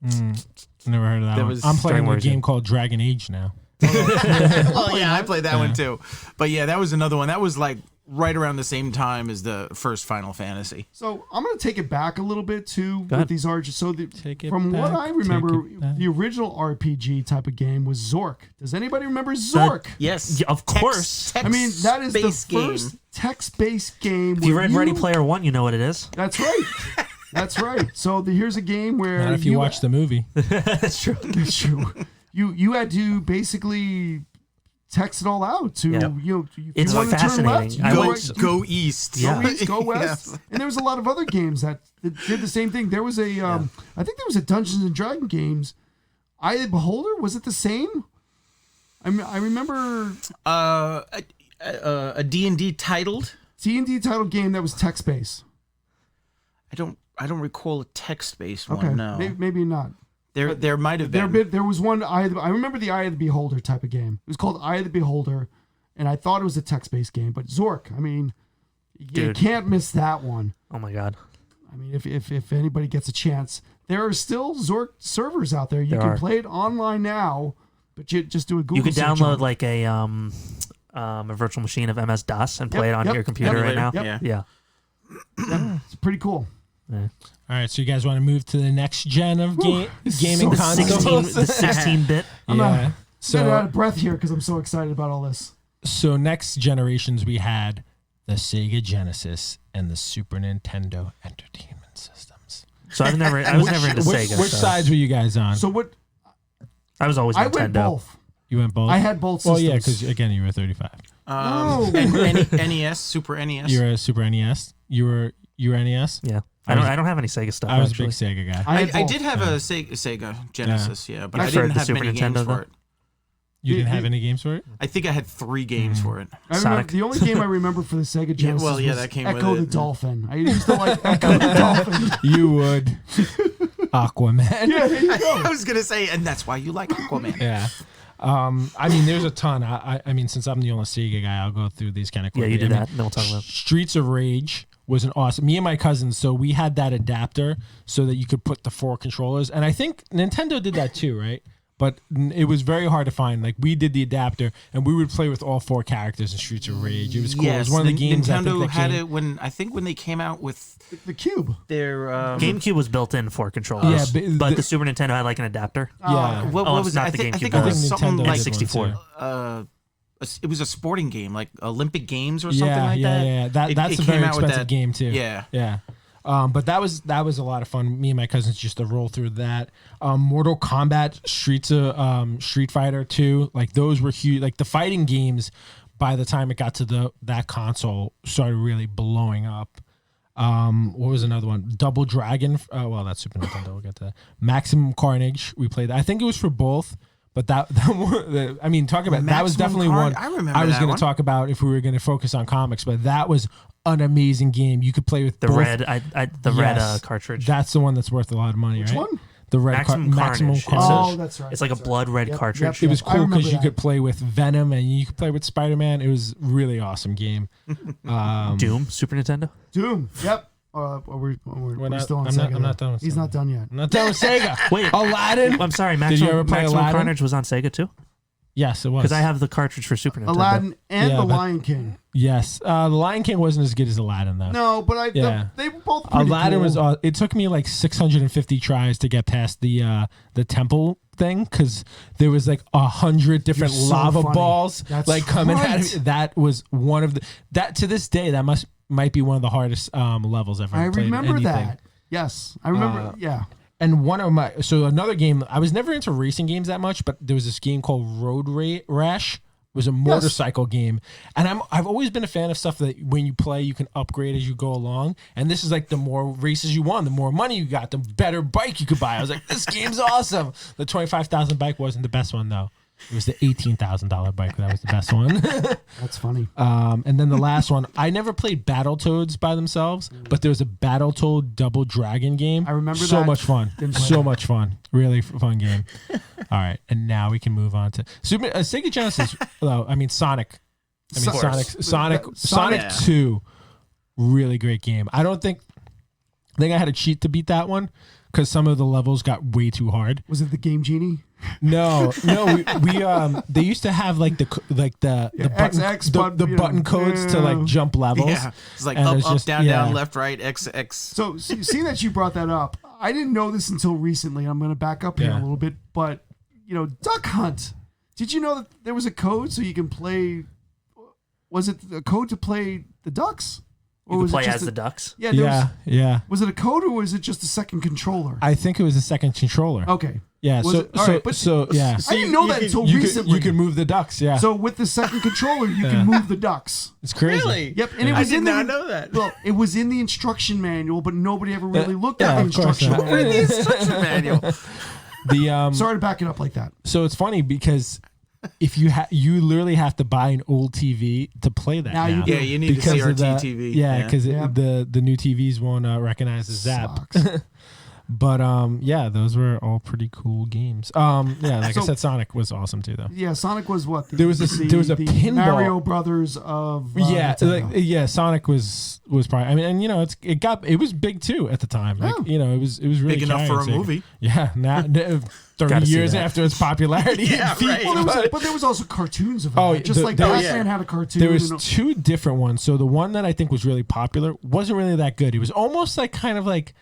Never heard of that There one. was I'm playing Dragon a Warrior. game called Dragon Age now. Oh yeah, I played that one too. But yeah, that was another one. That was like right around the same time as the first Final Fantasy. So I'm going to take it back a little bit too Go with ahead. these RPGs. So Take it from what back, I remember, take it back. the original RPG type of game was Zork. Does anybody remember Zork? Yes, Yeah, of course. I mean, that is the text-based game. first text-based game. If you where read Ready Player One, you know what it is. That's right. That's right. So here's a game where Not if you watch the movie. That's true. It's true. You had to basically text it all out to Yeah. if It's you wanted to turn fascinating. left, I you went- Go east. Yeah. go east, go west. Yes. And there was a lot of other games that did the same thing. There was a I think there was a Dungeons and Dragon games. Eye of the Beholder, was it the same? I remember A D&D titled. D&D title game that was text based. I don't recall a text-based Okay, one. No, maybe not. there might have been. There was one. I remember the Eye of the Beholder type of game. It was called Eye of the Beholder, and I thought it was a text-based game. But Zork, I mean, you Dude. can't miss that one. Oh my God. I mean, if anybody gets a chance, there are still Zork servers out there. You There can are. play it online now, but you just do a Google. You can search on download it. like a virtual machine of MS DOS and play it on yep, your computer yep, right now. yep. Yeah. Yeah, it's pretty cool. All right, so you guys want to move to the next gen of gaming so consoles? 16-bit. I'm Yeah. I'm out So of breath here because I'm so excited about all this. next generations we had the Sega Genesis and the Super Nintendo Entertainment Systems. So I was never into Sega. Which so sides were you guys on? So what? I was always I Nintendo. went both. You went both? I had both Well, systems. yeah, because again, you were 35. NES, Super NES. You were a Super NES. You were NES. Yeah. I I don't have any Sega stuff. I was actually. a big Sega guy. I had I both. did have a Sega Genesis, but You I preferred didn't the have Super many Nintendo, games though? for it. You didn't have any games for it? I think I had 3 games for it. I remember, Sonic. the only game I remember for the Sega Genesis well, yeah, was that came Echo with the it. Dolphin. I used to like Echo the Dolphin. You would. Aquaman. Yeah, there you go. I was gonna say, and that's why you like Aquaman. Yeah. I mean, there's a ton. I mean, since I'm the only Sega guy, I'll go through these kind of Yeah, quickly. you did I mean, that. Then we'll talk about. Streets of Rage was an awesome. Me and my cousins, so we had that adapter so that you could put the 4 controllers, and I think Nintendo did that too, right? But it was very hard to find. Like we did the adapter, and we would play with all 4 characters in Streets of Rage. It was cool. It was one of the games. Nintendo had came. it when they came out with The Cube. their GameCube was built in for controllers. Yeah, but the Super Nintendo had like an adapter. Yeah. what Oh, was it's it? not I the think GameCube, it was though. something Nintendo like did one, 64. too. It was a sporting game, like Olympic Games or something like that. Yeah. That's It a very came out with expensive that- game too. Yeah. Yeah. But that was a lot of fun. Me and my cousins just to roll through that. Mortal Kombat, Street Fighter 2, like those were huge. Like the fighting games, by the time it got to that console, started really blowing up. What was another one? Double Dragon. Well, that's Super Nintendo. We'll get to that. Maximum Carnage. We played that. I think it was for both. But I mean, talk about that was definitely one I remember I was that going one. to talk about if we were going to focus on comics. But that was an amazing game. You could play with The both. red, the red Yes. cartridge. That's the one that's worth a lot of money, Which right? one? The red Maximum Maximum Carnage. Carnage. Oh, that's right. It's like a that's right. blood red Yep, cartridge. It was I cool remember because you that. could play with Venom and you could play with Spider-Man. It was a really awesome game. Doom, Super Nintendo. Doom. Yep. We're still on Sega. I'm not done with He's Sega. not done yet. I'm not done with Sega. Wait, Aladdin. I'm sorry. Did you ever Maximum, play Maximum Aladdin? Carnage was on Sega too, Yes, it was. because I have the cartridge for Super Nintendo. Aladdin and Yeah, The but- Lion King. Yes, the Lion King wasn't as good as Aladdin though. No, but Yeah. they were both pretty Aladdin cool. was. It took me like 650 tries to get past the temple thing because there was like 100 different You're so lava funny. balls That's like coming out right. of it. That was one of that to this day that might be one of the hardest levels I've ever I played. in remember anything. that. Yes, I remember. Yeah. And one of my another game. I was never into racing games that much, but there was this game called Road Rash. It was a motorcycle game, and I've always been a fan of stuff that when you play you can upgrade as you go along. And this is like the more races you won, the more money you got, the better bike you could buy. I was like, this game's awesome. The $25,000 bike wasn't the best one though. It was the $18,000 bike that was the best one. That's funny. And then the last one, I never played Battletoads by themselves, but there was a Battletoad Double Dragon game. I remember so that. much fun, Didn't play so that. much fun, really fun game. All right, and now we can move on to Sega Genesis. Well, I mean Sonic. I mean Of course. Sonic Yeah. 2, really great game. I think I had to cheat to beat that one because some of the levels got way too hard. Was it the Game Genie? No, we they used to have like the button, XX, the but, you know, button codes to like jump levels. Yeah, it's like And up, it's up, just- down, yeah. down, left, right, X, X. So, seeing that you brought that up, I didn't know this until recently. I'm going to back up here Yeah. a little bit, but Duck Hunt. Did you know that there was a code so you can play? Was it a code to play the ducks? You could was play it just as the ducks. Yeah, there was, Yeah. Was it a code or was it just a second controller? I think it was a second controller. Okay. Yeah. Was So it- all right, but- yeah. I didn't know that until recently. You can move the ducks. Yeah. So with the second controller, you can move the ducks. it's crazy. Yep, and it I was did in the, not know that. Well, it was in the instruction manual, but nobody ever really looked at yeah, the of course instruction not. manual. The instruction manual. The Sorry to back it up like that. So it's funny because if you literally have to buy an old TV to play that Now now. you do. Yeah, you need Because the of CRT TV. Yeah, because Yeah. the new TVs won't recognize the zap. Sucks. But yeah, those were all pretty cool games. Yeah, like I So- said, Sonic was awesome too, though. Yeah, Sonic was what? There was a the pinball- Mario Brothers of Yeah, Nintendo. Sonic was probably. I mean, and it was big too at the time. Like Yeah. it was really Big enough for a giant. movie. Yeah, now 30 Gotta see years that. after its popularity. Yeah, right. Well, but there was also cartoons of it. Oh, Just like there was- Batman had a cartoon. There was and- two different ones. So the one that I think was really popular wasn't really that good. It was almost like kind of like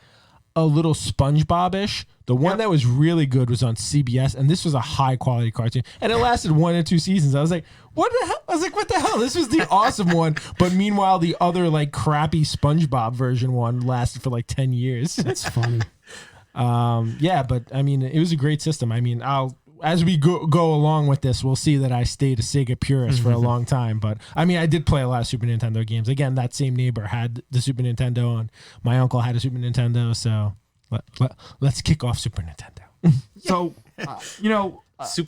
a little SpongeBob-ish. The one that was really good was on CBS, and this was a high-quality cartoon. And it lasted 1 or 2 seasons. I was like, what the hell? I was like, what the hell? This was the awesome one. But meanwhile, the other, like, crappy SpongeBob version one lasted for, like, 10 years. That's funny. Yeah, but, I mean, it was a great system. I mean, as we go along with this, we'll see that I stayed a Sega purist for a long time. But, I mean, I did play a lot of Super Nintendo games. Again, that same neighbor had the Super Nintendo, and my uncle had a Super Nintendo, so... Let's kick off Super Nintendo. So,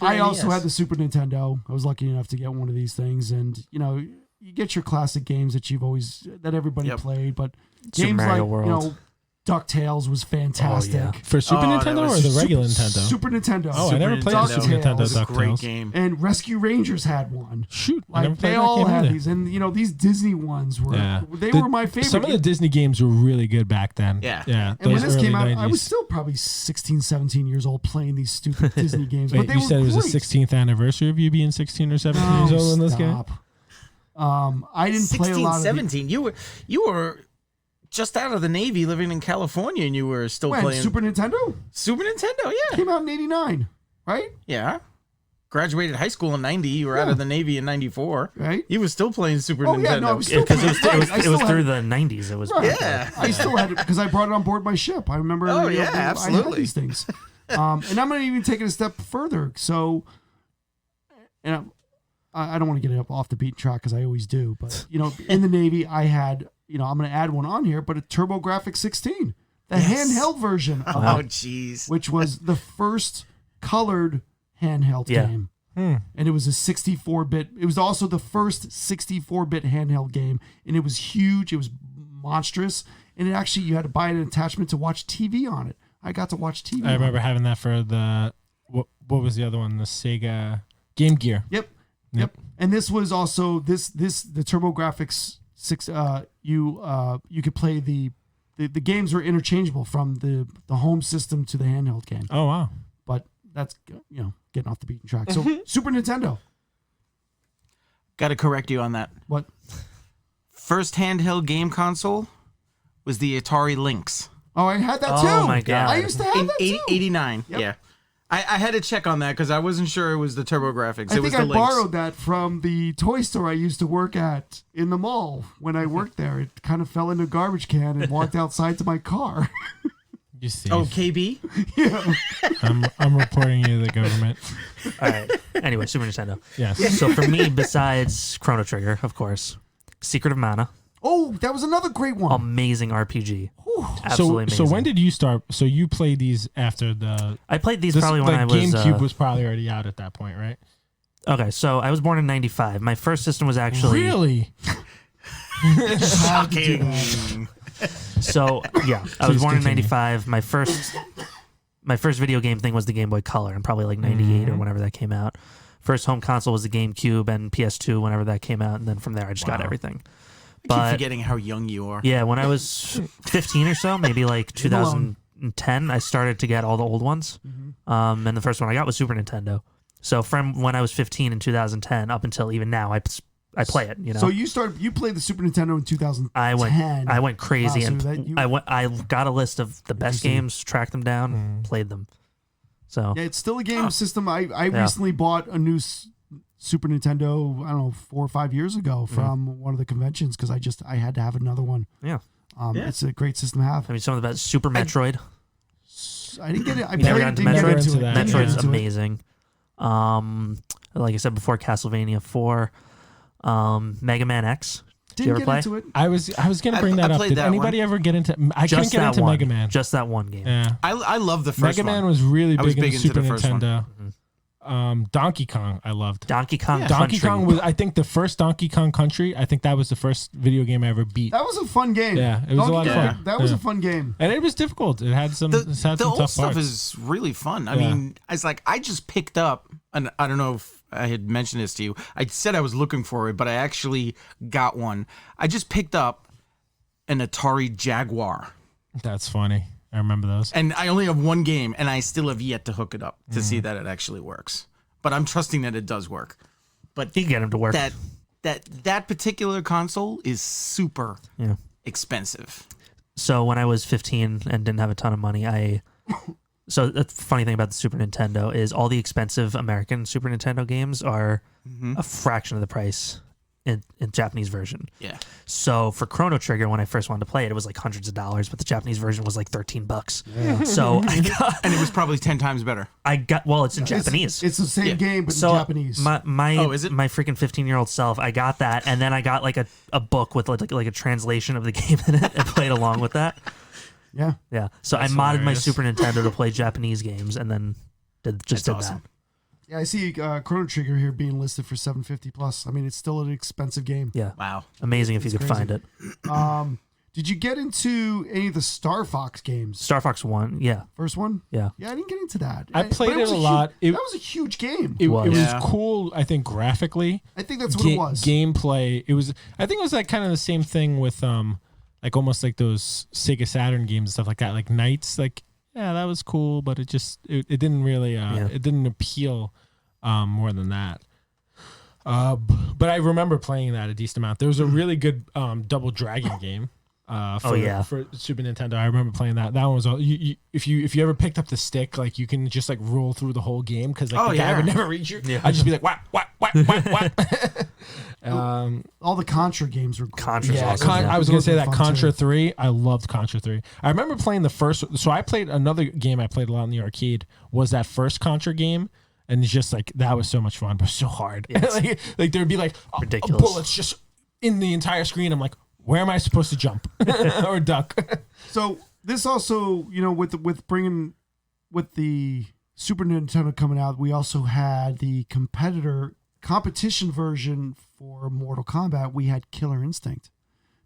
I also had the Super Nintendo. I was lucky enough to get one of these things, and you get your classic games that everybody played, but Super games Mario like World. DuckTales was fantastic. Oh, yeah. For Super Nintendo or the regular Nintendo? Super Nintendo. Oh, I never played the Super Nintendo was a great DuckTales. game. And Rescue Rangers had one. Shoot, I never Like played they that all game had either. these, and these Disney ones were were my favorite. Some of the Disney games were really good back then. Yeah. Yeah. And when this early came out, 90s. I was still probably 16, 17 years old playing these stupid Disney games. Wait, but they you were said it was great. the 16th anniversary of you being 16 or 17 years old in this game? I didn't play a 16, lot of 17. You were just out of the Navy living in California, and you were still playing Super Nintendo? Super Nintendo, yeah. Came out in 89, right? Yeah. Graduated high school in 90. You were out of the Navy in 94. Right. You were still playing Super Oh, Nintendo. yeah, no, I was still Because playing. it was through the 90s. It was Right. Yeah. I still had it because I brought it on board my ship. I remember. Oh, I yeah, had absolutely. these things. And I'm going to even take it a step further. So, and I don't want to get it up off the beaten track because I always do. But in the Navy, I had I'm going to add one on here, but a TurboGrafx 16, the handheld version of Oh, it, jeez. which was the first colored handheld game. And it was a 64-bit. It was also the first 64-bit handheld game, and it was huge. It was monstrous, and it actually you had to buy an attachment to watch TV on it. I got to watch TV. I remember having that for the what was the other one? The Sega Game Gear. Yep. And this was also the TurboGrafx 6. You could play the games were interchangeable from the home system to the handheld game. Oh wow. But that's getting off the beaten track. So Super Nintendo. Got to correct you on that. What? First handheld game console was the Atari Lynx. Oh, I had that too. Oh my God. I used to have In that too. 89. Yep. Yeah. I had to check on that because I wasn't sure it was the TurboGrafx. I It was think the I Lynx. borrowed that from the toy store I used to work at in the mall when I worked there. It kind of fell in a garbage can and walked outside to my car. You see. Oh, KB? I'm reporting you to the government. All right. Anyway, Super Nintendo. Yes. So for me, besides Chrono Trigger, of course, Secret of Mana, Oh, that was another great one. amazing RPG. Absolutely So amazing. when did you start? So you played these after the I played these probably when I was GameCube was probably already out at that point, right? okay. So I was born in '95. My first system was actually Really? Shocking. So yeah, I was Please born in continue. '95. My first video game thing was the Game Boy Color, and probably like '98 or whenever that came out. First home console was the GameCube and PS2 whenever that came out, and then from there I just got everything. I keep forgetting how young you are. Yeah, when I was 15 or so, maybe like 2010, I started to get all the old ones. And the first one I got was Super Nintendo. So from when I was 15 in 2010 up until even now, I play it. So you played the Super Nintendo in 2010. I went crazy, Wow, and so that you- I got a list of the best games, tracked them down, played them. So Yeah, it's still a game system. I recently bought a new Super Nintendo, I don't know, 4 or 5 years ago from one of the conventions because I had to have another one. yeah, It's a great system to have. I mean some of the best. Super Metroid. I didn't get it. I You never got into didn't get Metroid? into it. That. Didn't get Metroid's into it. amazing. Like I said before, Castlevania 4, Mega Man X. Did you Didn't ever get play? into it. I was gonna bring I that up. played Did that anybody ever get into? I couldn't Just get that into one. Mega Man. Just that one game. Yeah. I love the first Mega one. Man was really I was big, big in into Super the first one. Nintendo. Donkey Kong, I loved. Donkey Kong Donkey Country. Kong was, I think, the first Donkey Kong Country. I think that was the first video game I ever beat, That was a fun game. Yeah, it was a lot of Kong, fun. That was Yeah. a fun game. and it was difficult. It had some, The it had some old tough stuff parts. is really fun. I Yeah. mean, it's like I just picked up, and I don't know if I had mentioned this to you. I said I was looking for it, but I actually got one. I just picked up an Atari Jaguar, That's funny. I remember those. and I only have one game, and I still have yet to hook it up to see that it actually works. But I'm trusting that it does work. But You can get him to work. that particular console is super Yeah. expensive. So when I was 15 and didn't have a ton of money, so the funny thing about the Super Nintendo is all the expensive American Super Nintendo games are a fraction of the price in Japanese version. Yeah. So for Chrono Trigger, when I first wanted to play it, it was like hundreds of dollars, but the Japanese version was like $13. Yeah. So and it was probably 10 times better. It's in Japanese. It's the same game, but So in Japanese. Is it? My freaking 15-year-old self, I got that, and then I got like a book with like a translation of the game in it and played along with that. Yeah. Yeah. So That's I modded my hilarious. Super Nintendo to play Japanese games, and then did awesome. that. Yeah, I see Chrono Trigger here being listed for $750 plus. I mean, it's still an expensive game. Yeah. Wow. Amazing if you could find it. Did you get into any of the Star Fox games? Star Fox 1, yeah. First one? Yeah. Yeah, I didn't get into that. I played but it was a lot. That was a huge game. It was. was Yeah. cool, I think, graphically. I think that's what it was. Gameplay. I think it was like kind of the same thing with like almost like those Sega Saturn games and stuff like that, like Knights. Like, yeah, that was cool, but it didn't really it didn't appeal more than that. But I remember playing that a decent amount. There was a really good Double Dragon game. For Super Nintendo, I remember playing that. That one was all. If you ever picked up the stick, like you can just like roll through the whole game because like the guy would never reach you. Yeah. I'd just be like what. All the Contra games were cool. Contra's Yeah, awesome. I was gonna say that Fun Contra too. 3. I loved Contra 3. I remember playing the first. So I played another game I played a lot in the arcade. Was that first Contra game? And it's just like that was so much fun, but so hard. Yes. like there would be like Ridiculous. bullets just in the entire screen. I'm like, where am I supposed to jump or duck? So this also, with the Super Nintendo coming out, we also had the competition version for Mortal Kombat. We had Killer Instinct.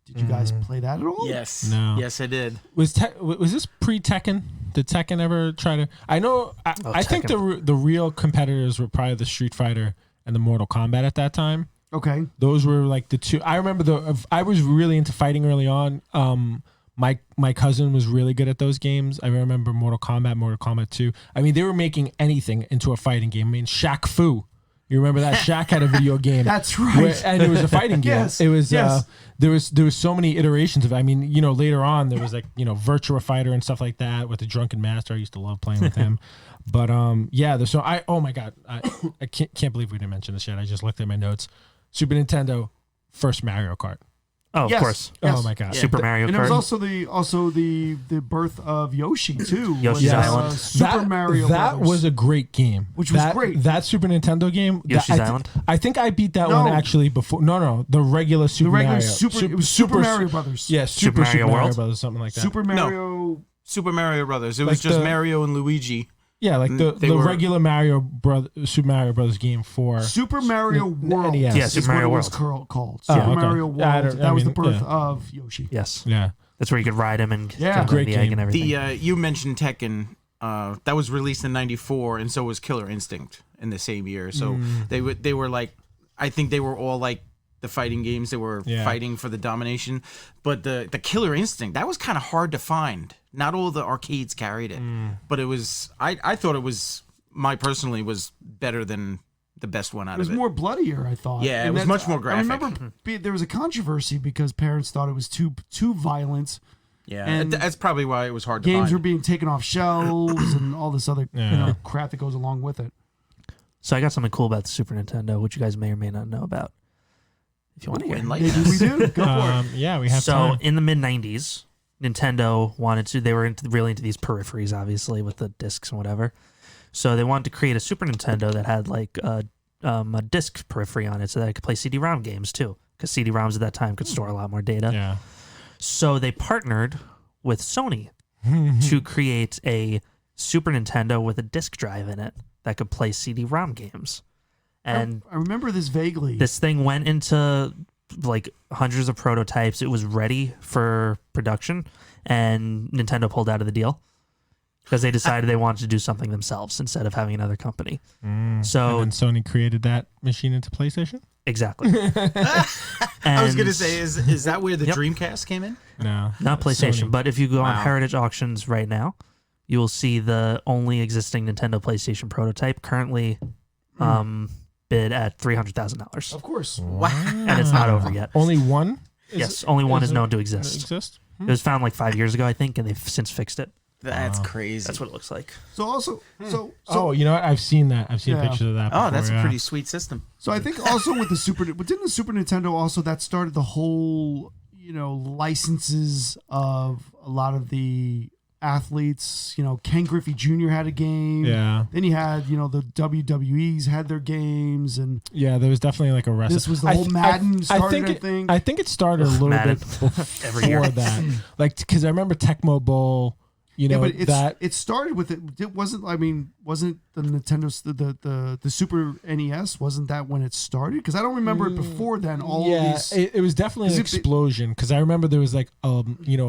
Did you guys play that at all? Yes. No. Yes, I did. Was this pre Tekken? Did Tekken ever try to? I know. I think the real competitors were probably the Street Fighter and the Mortal Kombat at that time. Okay. Those were like the two. I remember I was really into fighting early on. My cousin was really good at those games. I remember Mortal Kombat 2. I mean, they were making anything into a fighting game. I mean, Shaq Fu. You remember that Shaq had a video game? That's right. And it was a fighting game. Yes. It was. Yes. There was so many iterations of it. I mean, later on there was like Virtua Fighter and stuff like that with the Drunken Master. I used to love playing with him. But there's oh my god, I can't believe we didn't mention this yet. I just looked at my notes. Super Nintendo, first Mario Kart. Oh, Yes. of course. Yes. Oh my god, Super Mario And it was Kart. also the birth of Yoshi too. Yoshi's was, Island. Super Mario That Brothers. was a great game. Which was That- great. That Super Nintendo game. Yoshi's Island? I think I beat that No. one actually before. No, the regular Super the regular Mario. It was Super Mario Brothers. Yeah, Super Mario World? Brothers, something like that. Super Mario. Super Mario Brothers. It Like was just the- Mario and Luigi. Yeah, like the They were- regular Super Mario Brothers game for. Super Mario World. NES. Yeah, is Super what Mario it was World. called. Oh, Super okay. Mario Yeah, World. I That was the mean, birth yeah. of Yoshi. Yes. Yeah. That's where you could ride him and Yeah. give him Great the egg game. and everything. You mentioned Tekken. That was released in '94, and so was Killer Instinct in the same year. So they were like, I think they were all like the fighting games. They were fighting for the domination. But the Killer Instinct, that was kind of hard to find. Not all the arcades carried it, but it was. I thought it was. Personally was better than the best one out It was of it. more bloodier, I thought. Yeah, it And was that's- much more graphic. I remember there was a controversy because parents thought it was too violent. Yeah, and that's probably why it was hard to Games find. were being taken off shelves and all this other crap that goes along with it. So I got something cool about the Super Nintendo, which you guys may or may not know about. If you want to hear. enlighten Maybe us. we do. Go for it. Yeah, we have So time. in the mid '90s, Nintendo wanted to. They were really into these peripheries, obviously, with the discs and whatever. So they wanted to create a Super Nintendo that had like a disc periphery on it, so that it could play CD-ROM games too, because CD-ROMs at that time could store a lot more data. Yeah. So they partnered with Sony to create a Super Nintendo with a disc drive in it that could play CD-ROM games. And I remember this vaguely. this thing went into like hundreds of prototypes. It was ready for production, and Nintendo pulled out of the deal because they decided they wanted to do something themselves instead of having another company. So And then Sony created that machine into PlayStation? exactly. I was gonna say, is that where the Yep. Dreamcast came in? No. Not PlayStation, Sony. but if you go on Wow. Heritage Auctions right now, you will see the only existing Nintendo PlayStation prototype currently bid at $300,000, of course. Wow. and it's not over yet. Only one? Yes, only one is known to exist. Exist? It was found like 5 years ago, I think, and they've since fixed it. That's crazy. That's what it looks like. So also, Oh, you know what? I've seen that. I've seen Yeah. pictures of that. Before, Oh, that's a yeah. pretty sweet system. So I think also with the but didn't the Super Nintendo also that started the whole, licenses of a lot of the athletes. Ken Griffey Jr. had a game. Yeah. Then you had, the WWEs had their games, and Yeah, there was definitely like a wrestling. this was the whole Madden started, I think. I think it started a little Madden. bit before Every year. that. Like, because I remember Tecmo Bowl, Yeah, but that. it started with it. It wasn't. I mean, wasn't the Nintendo the Super NES? Wasn't that when it started? Because I don't remember it before then. All Yeah, these. it was definitely an explosion because I remember there was like a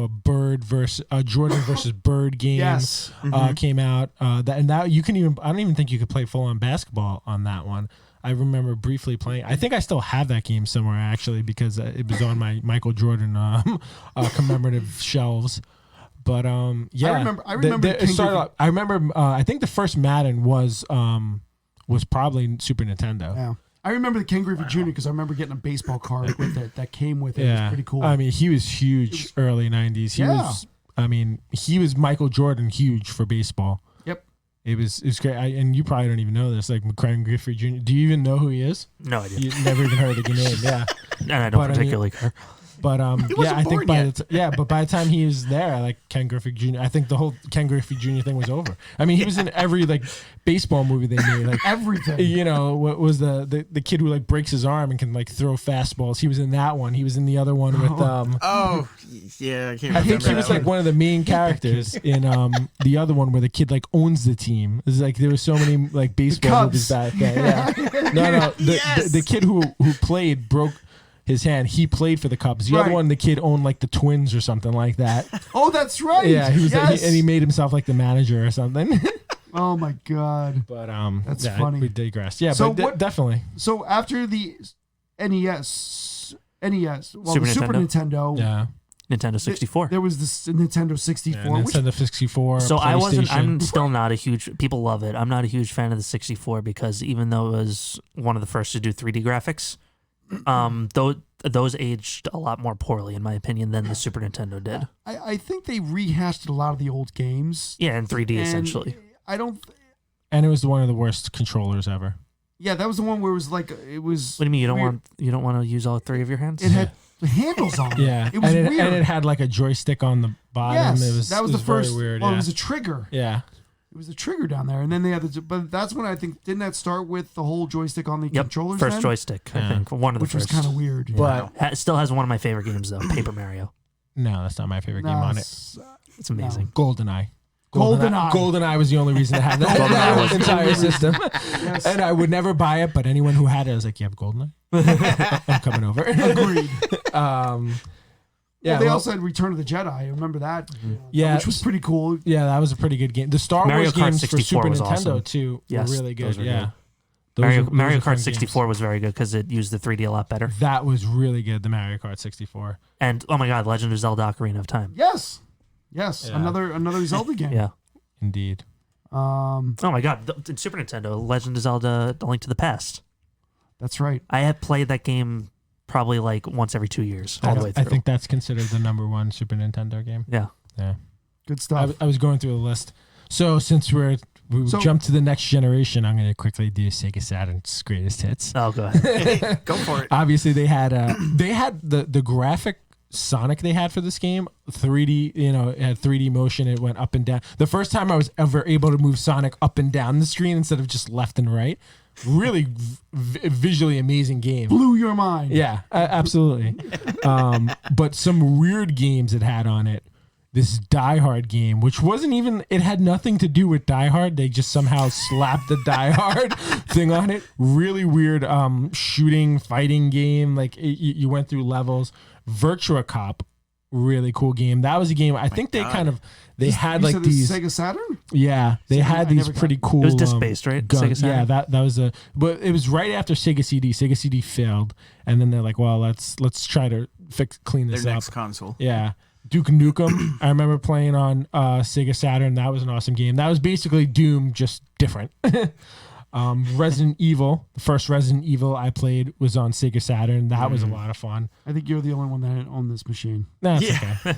bird versus a Jordan versus bird game Yes. came out. That you can even I don't even think you could play full on basketball on that one. I remember briefly playing. I think I still have that game somewhere actually because it was on my Michael Jordan commemorative shelves. But yeah, I remember it started off, I remember. I think the first Madden was probably Super Nintendo. Yeah. I remember the Ken Griffey Jr. because I remember getting a baseball card with it that came with it. It was pretty cool. I mean, he was huge early '90s. He was. I mean, he was Michael Jordan huge for baseball. Yep. It was great. And you probably don't even know this. Like Ken Griffey Jr. Do you even know who he is? No idea. You never even heard the name. Yeah. And I don't But, I mean, particularly care. But yeah, I think born but by the time he was there, like Ken Griffey Jr., I think the whole Ken Griffey Jr. thing was over. I mean, he was in every like baseball movie they made, like Everything. what was the kid who like breaks his arm and can like throw fastballs? He was in that one. He was in the other one with Oh, yeah, I can't I remember. think he was like one of the main characters in the other one where the kid like owns the team. It's like there were so many like baseball movies Cubs. back then. Yeah. No, the kid who played broke his hand. He played for the Cubs. The other Right. one, the kid owned like the Twins or something like that. Oh, that's right. Yeah, he was Yes. and he made himself like the manager or something. Oh my god. But That's yeah, funny. We digress. Yeah, So but what- definitely. So after the NES, well, Super the Super Nintendo, Yeah. Nintendo 64. there was this Nintendo 64, Yeah, which Nintendo 64. So I'm PlayStation. still not a huge, people love it. I'm not a huge fan of the 64 because even though it was one of the first to do 3D graphics, those aged a lot more poorly in my opinion than the Super Nintendo did. I think they rehashed a lot of the old games. Yeah, in 3D and essentially. I don't. And it was one of the worst controllers ever. Yeah, that was the one where it was like it was. What do you mean weird. you don't want to use all three of your hands? It had handles on it. Yeah. It was and weird. it had like a joystick on the bottom. Yes, It was that was it the first. very weird. Well, Yeah. it was a trigger. Yeah. It was a trigger down there, and then they had but that's when I think didn't that start with the whole joystick on the Yep, controllers? first then? joystick. I Yeah. think one of the which was first. kind of weird. But It still has one of my favorite games though, Paper Mario. no, that's not my favorite game Nah, on it. It's amazing. GoldenEye. GoldenEye. GoldenEye was the only reason to have that GoldenEye was entire system. Yes. And I would never buy it, but anyone who had it, I was like, "You have GoldenEye? I'm coming over." Agreed. Yeah, Well, they well, also had Return of the Jedi. I remember that. Yeah. which was pretty cool. yeah, that was a pretty good game. The Star Mario Wars Kart games for 64 Super was Nintendo awesome. too Yes, were really good. those were Yeah, good. Those Mario were fun Kart 64 was very good because it used the 3D a lot better. games. That was really good. The Mario Kart 64. And oh my god, Legend of Zelda: Ocarina of Time. Yes. Yeah. Another Zelda game. Yeah. Indeed. Oh my god, in Super Nintendo, Legend of Zelda: A Link to the Past. That's right. I had played that game probably like once every 2 years, all the way I through. think that's considered the number one Super Nintendo game. Yeah. Yeah. Good stuff. I was going through the list. So since we So- jump to the next generation, I'm going to quickly do Sega Saturn's greatest hits. Oh, go ahead. Go for it. Obviously, they had the graphic Sonic they had for this game, 3D. It had 3D motion. It went up and down. The first time I was ever able to move Sonic up and down the screen instead of just left and right. Really visually amazing game. Blew your mind. Yeah, absolutely. But some weird games it had on it. This Die Hard game, which wasn't even, it had nothing to do with Die Hard. They just somehow slapped the Die Hard thing on it. Really weird shooting, fighting game. Like you went through levels. Virtua Cop, really cool game. That was a game, I think they had You like said this these. Sega Saturn? Yeah, they had I these never got pretty cool. It was disc-based, right? guns. Sega Saturn? Yeah, that was but it was right after Sega CD. Sega CD failed, and then they're like, "Well, let's try to clean Their this up." next console. Yeah, Duke Nukem. I remember playing on Sega Saturn. That was an awesome game. That was basically Doom, just different. Resident Evil, the first Resident Evil I played was on Sega Saturn. That was a lot of fun. I think you're the only one that owned this machine. That's okay.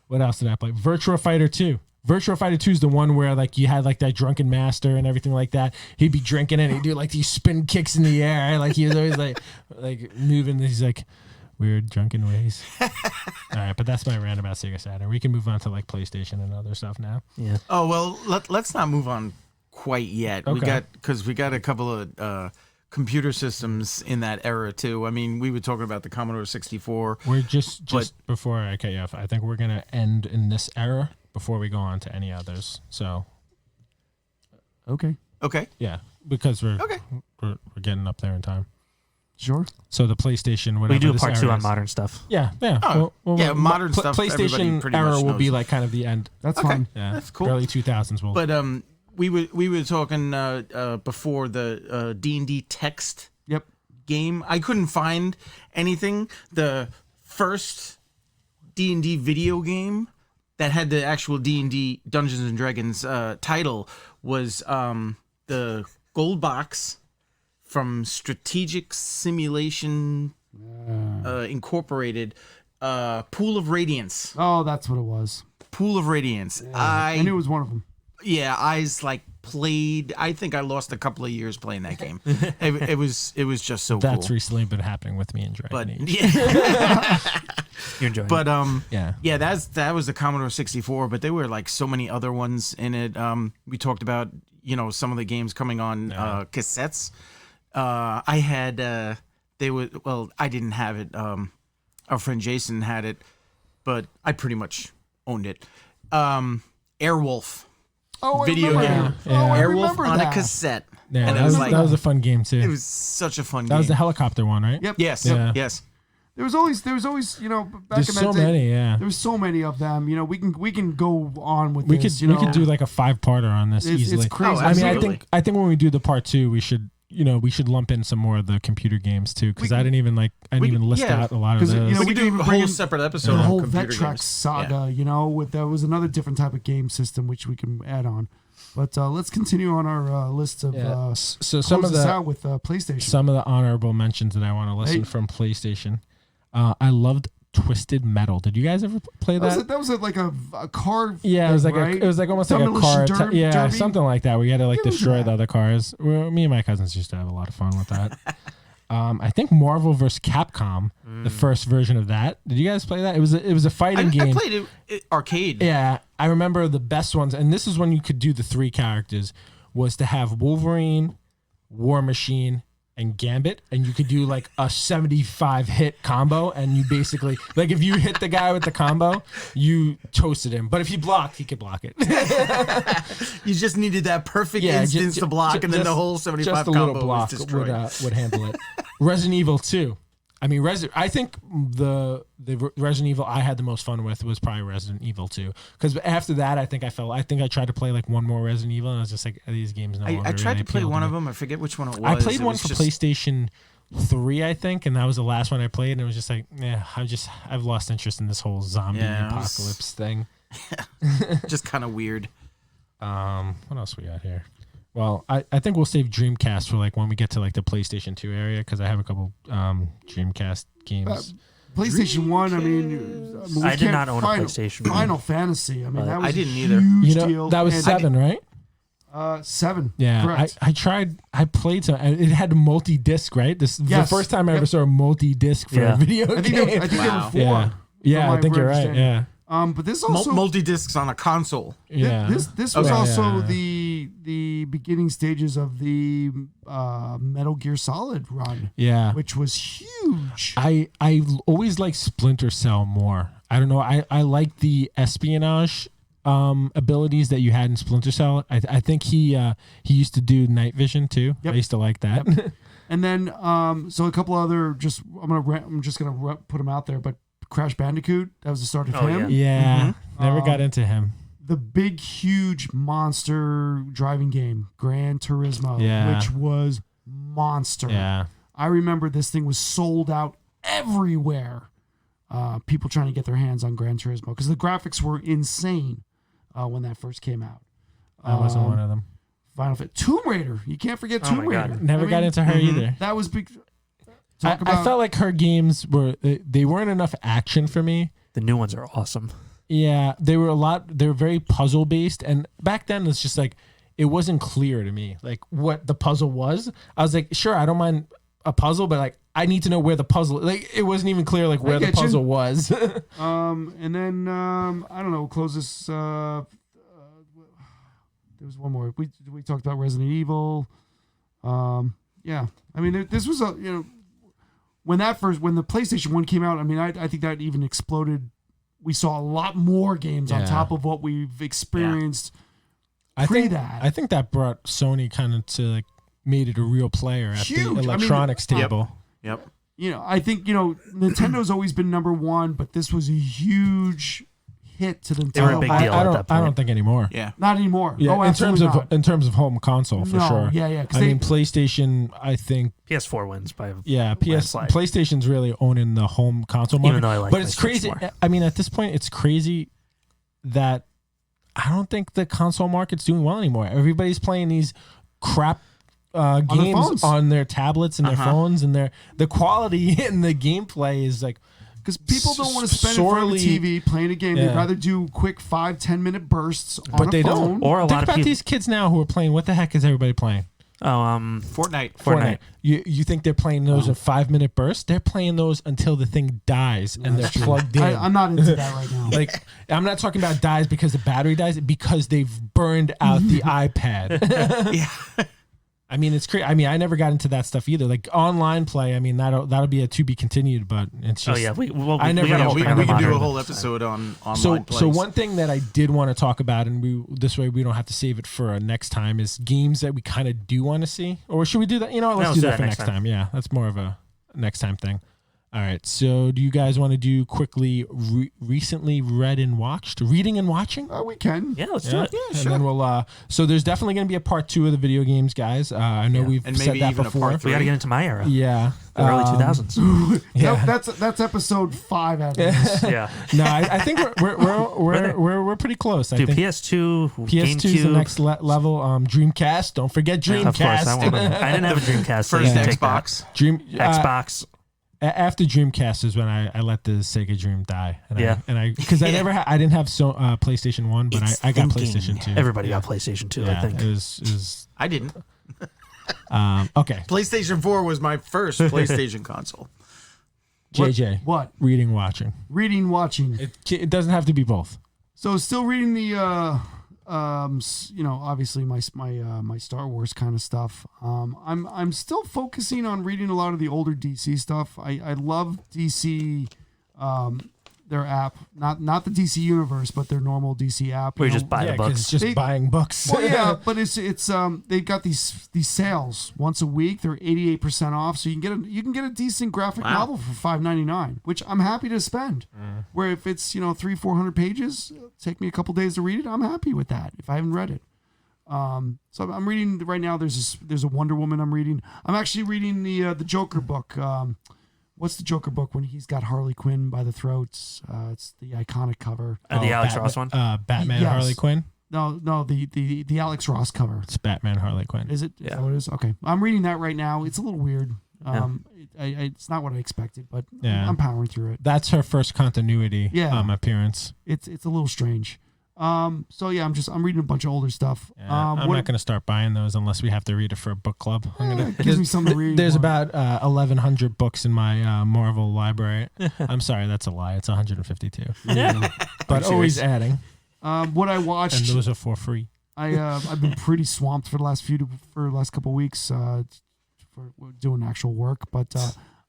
What else did I play? Virtua Fighter 2. Virtua Fighter 2 is the one where like you had like that drunken master and everything like that. He'd be drinking and he'd do like these spin kicks in the air. Like he was always like moving these like weird drunken ways. All right, but that's my rant about Sega Saturn. We can move on to like PlayStation and other stuff now. Yeah. Oh well, let's not move on quite yet. Okay. We got a couple of computer systems in that era too. I mean, we were talking about the Commodore 64. We're just before I cut you off, I think we're gonna end in this era before we go on to any others. So Okay. Okay. yeah, because we're Okay. we're getting up there in time. Sure. So the PlayStation, whatever We do a this part era 2 on is- modern stuff. Yeah, yeah. Oh, yeah, modern stuff, everybody PlayStation pretty era much will be knows. like kind of the end. That's Okay. fine. Yeah, That's cool. Early 2000s will. But we were talking before the D&D text Yep. game. I couldn't find anything. The first D&D video game that had the actual D&D Dungeons and Dragons title was the Gold Box from Strategic Simulation Incorporated, Pool of Radiance. Oh, that's what it was. Pool of Radiance. I knew it was one of them. Yeah, I played. I think I lost a couple of years playing that game. it was just so That's cool. recently been happening with me and But Dragon Age. yeah, You're enjoying but Yeah. yeah, that was the Commodore 64. But there were like so many other ones in it. We talked about some of the games coming on cassettes. I had I didn't have it. Our friend Jason had it, but I pretty much owned it. Airwolf. Oh, Video I game. remember. Yeah. Oh, I Airwolf remember on that. a cassette. Yeah, And it that was was, that was a fun game too. It was such a fun that game. was the helicopter one, right? Yep. Yes. Yeah. Yes. There was always, back There's in that so day, many. Yeah. there was so many of them. We can go on with We this. could we could do like a 5-parter on this It's easily. crazy. Oh, I mean, absolutely. I think when we do the part 2, we should lump in some more of the computer games too, because I didn't even list yeah. out a lot of 'Cause, those. We could do even a bring whole in separate episode the on whole computer Vectrex games. saga. There was another different type of game system which we can add on. But let's continue on our list of. Yeah. So some close of this the out with PlayStation. some of the honorable mentions that I want to listen Hey. from PlayStation. I loved Twisted Metal. Did you guys ever play that? That was like a car. Yeah, it was like right? it was like almost like a Demolition car. derby? Something like that. We had to like It was destroy that. the other cars. Me and my cousins used to have a lot of fun with that. I think Marvel vs. Capcom, the first version of that. Did you guys play that? It was a fighting game. I played it arcade. Yeah, I remember the best ones, and this is when you could do the 3 characters. Was to have Wolverine, War Machine, and Gambit, and you could do like a 75 hit combo, and you basically like if you hit the guy with the combo, you toasted him. But if he blocked, he could block it. You just needed that perfect Yeah, instance to block, and then the just- whole 75 just a little combo block was destroyed. would handle it. Resident Evil 2. I mean, I think the Resident Evil I had the most fun with was probably Resident Evil 2. Because after that, I think I tried to play like one more Resident Evil, and I was just like, these games no longer I tried really to play appeal one me. of them. I forget which one it was. I played It one was for just- PlayStation 3, I think, and that was the last one I played, and it was just like, I've lost interest in this whole zombie Yeah, it was- apocalypse thing. Just kind of weird. What else we got here? Well, I think we'll save Dreamcast for like when we get to like the PlayStation 2 area, because I have a couple Dreamcast games. PlayStation 1. I mean, we I did can't not own a Final- PlayStation. Final Fantasy. I mean, that was I didn't either. a huge You know, deal. that was And- 7, right? 7. Yeah, Correct. I played some. It had multi-disc, right? The Yes. first time I ever Yep. saw a multi-disc for Yeah. a video I think, game. there Wow. were 4. yeah, yeah, from I think my you're right. understanding. Yeah, But this also Multi-discs on a console. yeah. This was Okay. also Yeah. the beginning stages of the Metal Gear Solid run, Yeah. which was huge. I always like Splinter Cell more. I don't know. I like the espionage abilities that you had in Splinter Cell. I think he used to do night vision too. Yep. I used to like that. And then so a couple other I'm just gonna put them out there, but Crash Bandicoot, that was the start of Oh, him. Yeah, Mm-hmm. never got into him. The big, huge monster driving game, Gran Turismo, Yeah. which was monster. Yeah, I remember this thing was sold out everywhere. People trying to get their hands on Gran Turismo because the graphics were insane when that first came out. I wasn't one of them. Tomb Raider. You can't forget Tomb my God. Raider. Never got into her either. That was big. I felt like her games they weren't enough action for me. The new ones are awesome. Yeah, they were very puzzle based, and back then it's just like it wasn't clear to me like what the puzzle was. I was like, sure, I don't mind a puzzle, but like I need to know where the puzzle. Like it wasn't even clear like where the puzzle was. And then I don't know. We'll close this. There was one more. We talked about Resident Evil. Yeah, I mean this was when the PlayStation 1 came out. I mean I think that even exploded. We saw a lot more games on top of what we've experienced. I think that brought Sony kind of to like made it a real player at the electronics table. Yep. I think Nintendo's always been number one, but this was a huge hit to Nintendo. They were a big deal at that point. I don't think anymore. Yeah. Not anymore. Yeah, Oh, in terms absolutely not. in terms of home console for sure. Yeah. I mean, PlayStation. I think PS4 wins by PlayStation's really owning the home console market. Even though I like but my it's Switch crazy. more. I mean, at this point, it's crazy that I don't think the console market's doing well anymore. Everybody's playing these crap games on their tablets and their phones, and the quality in the gameplay is like. Because people don't want to spend in front of a TV playing a game. They'd rather do quick 5-10 minute bursts on but a they phone. don't. Or a Think lot of about people. these kids now who are playing. What the heck is everybody playing? Fortnite. You think they're playing those at 5-minute bursts? They're playing those until the thing dies and they're plugged in. I'm not into that right now. Like I'm not talking about dies because the battery dies, because they've burned out the iPad. Yeah. I mean, it's crazy. I mean, I never got into that stuff either. Like online play, I mean, that'll be a to be continued, but it's just. we We can do a whole episode on online plays. So one thing that I did want to talk about, and this way we don't have to save it for next time, is games that we kind of do want to see. Or should we do that? Let's do that for next time. Yeah, that's more of a next time thing. All right. So do you guys want to do quickly recently read and watched? Reading and watching? We can. Yeah, let's do it. Yeah, and then we'll. So there's definitely going to be a part 2 of the video games, guys. I know we've And said maybe that even a before. part We got to get into my era. Yeah. The early 2000s. Yeah. That's episode 5 out of this. Yeah. No, I think we're pretty close. I Dude, think PS2, PS2 is the GameCube. next level. Dreamcast. Don't forget Dreamcast. Of course, I didn't have a Dreamcast. so First you can take Xbox. Xbox. After Dreamcast is when I let the Sega Dream die. And Yeah. Because I didn't have PlayStation 1, but I got PlayStation 2. Everybody got PlayStation 2, I think. It was I didn't. okay. PlayStation 4 was my first PlayStation console. JJ. What? Reading, watching. Reading, watching. It doesn't have to be both. So still reading the obviously my Star Wars kind of stuff. I'm still focusing on reading a lot of the older DC stuff. I love DC, their app, not the DC universe, but their normal DC app. Where you just buy the 'cause books. it's just buying books. Well, yeah, but it's they've got these sales once a week. They're 88% off, so you can get a decent graphic novel for $5.99, which I'm happy to spend. Where if it's 300-400 pages, take me a couple days to read it. I'm happy with that if I haven't read it. So I'm reading right now. There's a Wonder Woman I'm reading. I'm actually reading the Joker book. What's the Joker book when he's got Harley Quinn by the throats? It's the iconic cover. The Alex Ross one? Batman, Yes. Harley Quinn. No, the Alex Ross cover. It's Batman, Harley Quinn. Is it? Yeah. Is that what it is? Okay. I'm reading that right now. It's a little weird. It's not what I expected, but Yeah. I'm powering through it. That's her first continuity appearance. It's a little strange. So yeah, I'm reading a bunch of older stuff. Yeah, I'm not going to start buying those unless we have to read it for a book club. It gives me something to read. There's about 1,100 books in my Marvel library. I'm sorry, that's a lie. It's 152. But always adding. What I watched, And those are for free. I've been pretty swamped for the last couple of weeks for doing actual work, but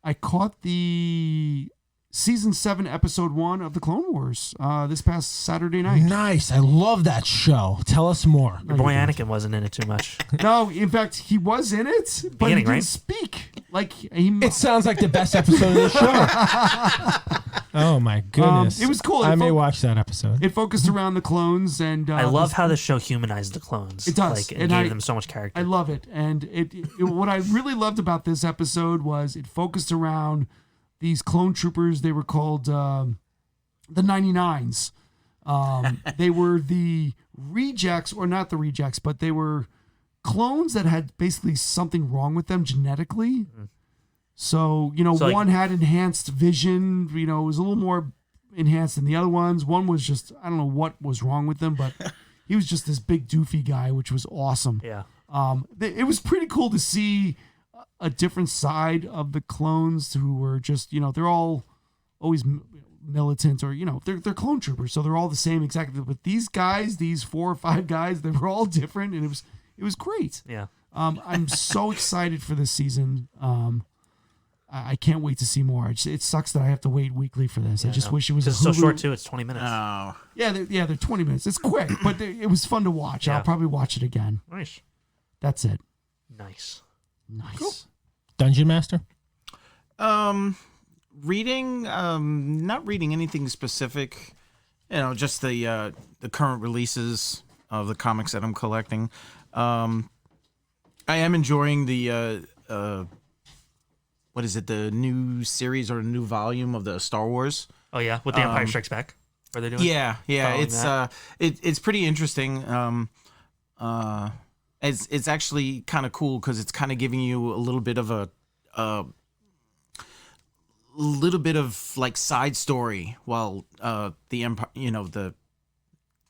I caught the Season 7, Episode 1 of the Clone Wars this past Saturday night. Nice. I love that show. Tell us more. Your boy Anakin wasn't in it too much. No, in fact, he was in it, but he didn't speak. Like It sounds like the best episode of the show. Oh my goodness. It was cool. I may watch that episode. It focused around the clones, and I love how the show humanized the clones. It does. And gave them so much character. I love it. And what I really loved about this episode was it focused around these clone troopers. They were called the 99s. They were the rejects, or not the rejects, but they were clones that had basically something wrong with them genetically. So, one had enhanced vision, it was a little more enhanced than the other ones. One was just, I don't know what was wrong with him, but he was just this big doofy guy, which was awesome. Yeah. It was pretty cool to see a different side of the clones who were just, they're all always militant or, they're clone troopers. So they're all the same exactly. But these guys, these 4 or 5 guys, they were all different. And it was great. Yeah. I'm so excited for this season. I can't wait to see more. It sucks that I have to wait weekly for this. I just wish it was It's so short too. It's 20 minutes. Oh. Yeah, they're 20 minutes. It's quick, but it was fun to watch. Yeah. I'll probably watch it again. Nice. That's it. Nice. Cool. Dungeon Master? Reading, not reading anything specific. Just the current releases of the comics that I'm collecting. I am enjoying the what is it? The new series or new volume of the Star Wars. Oh yeah, with the Empire Strikes Back. Are they doing? Yeah. Following It's that? it's pretty interesting. It's actually kind of cool because it's kind of giving you a little bit of a little bit of like side story while the Empire, the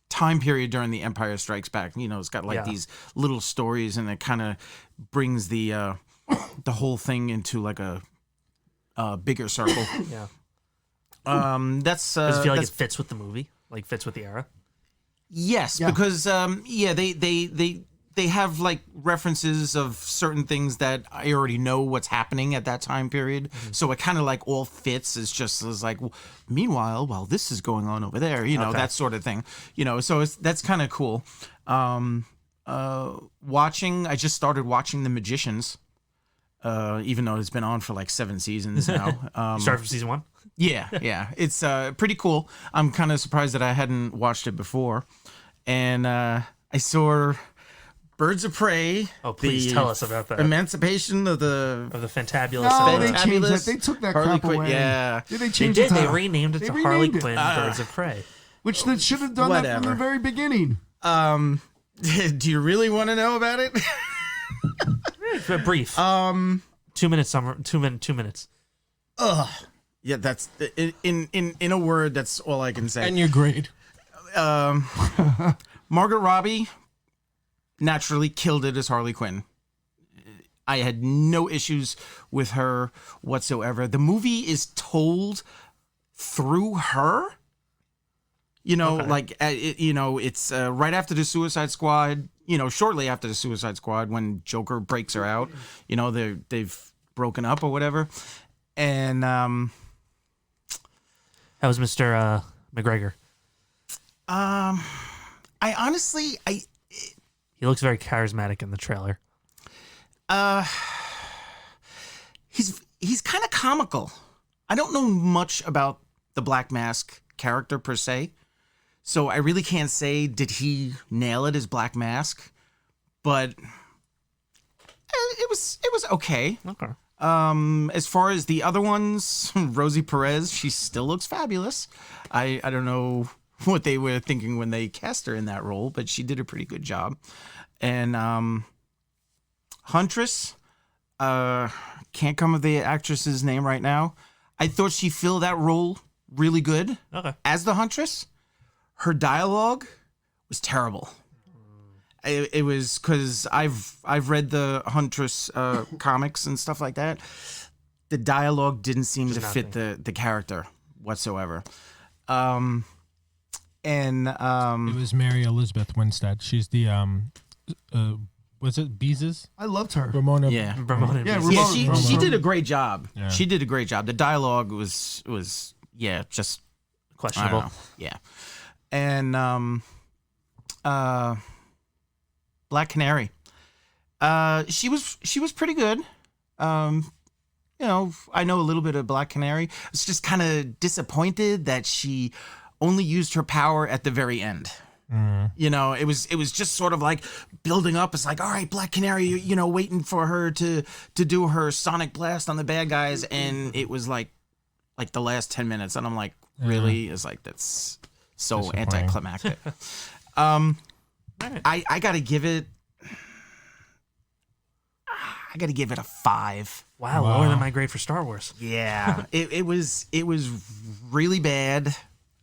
time period during the Empire Strikes Back. It's got like these little stories, and it kind of brings the whole thing into like a bigger circle. Yeah. Does it feel like it fits with the movie? Like fits with the era? Yes, Yeah. because they have like references of certain things that I already know what's happening at that time period. So it kind of like all fits. It's just like, well, meanwhile, while this is going on over there, that sort of thing. So that's kind of cool. I just started watching The Magicians. Even though it's been on for like 7 seasons now. Start from season 1? Yeah. It's pretty cool. I'm kind of surprised that I hadn't watched it before. And I saw Birds of Prey. Oh, please tell us about that. Emancipation of the fantabulous. No, they Fantabulous changed that. They took that Harley crap Quinn, away. yeah. They They changed did. the They title. renamed it They to renamed Harley it. Quinn Birds of Prey. Which they should have done that from the Whatever. very beginning. Do you really want to know about it? Brief. 2 minutes. 2 minutes. Yeah, that's in a word. That's all I can say. And your grade. Margot Robbie naturally killed it as Harley Quinn. I had no issues with her whatsoever. The movie is told through her. It's right after the Suicide Squad. Shortly after the Suicide Squad, when Joker breaks her out. They've broken up or whatever, and How was Mr. McGregor? I honestly, He looks very charismatic in the trailer. he's kind of comical. I don't know much about the Black Mask character per se, so I really can't say did he nail it as Black Mask, but it was okay. Okay. As far as the other ones, Rosie Perez, she still looks fabulous. I don't know what they were thinking when they cast her in that role, but she did a pretty good job. And Huntress, can't come with the actress's name right now. I thought she filled that role really good. Okay. As the Huntress. Her dialogue was terrible. It was because I've read the Huntress comics and stuff like that. The dialogue didn't seem to fit the character whatsoever. It was Mary Elizabeth Winstead. She's the was it Beezus? I loved her. Ramona. yeah. Ramona. Yeah, Beezus. Yeah, Ramona. she did a great job. Yeah. She did a great job. The dialogue was just I don't Questionable. know. Yeah. And Black Canary. She was pretty good. I know a little bit of Black Canary. I was just kind of disappointed that she only used her power at the very end. It was just sort of like building up. It's like, all right, Black Canary, waiting for her to do her sonic blast on the bad guys, and it was like the last 10 minutes, and I'm like, really? It's like, that's so anticlimactic. I gotta give it I got to give it a 5. Wow, lower than my grade for Star Wars. Yeah, it was really bad.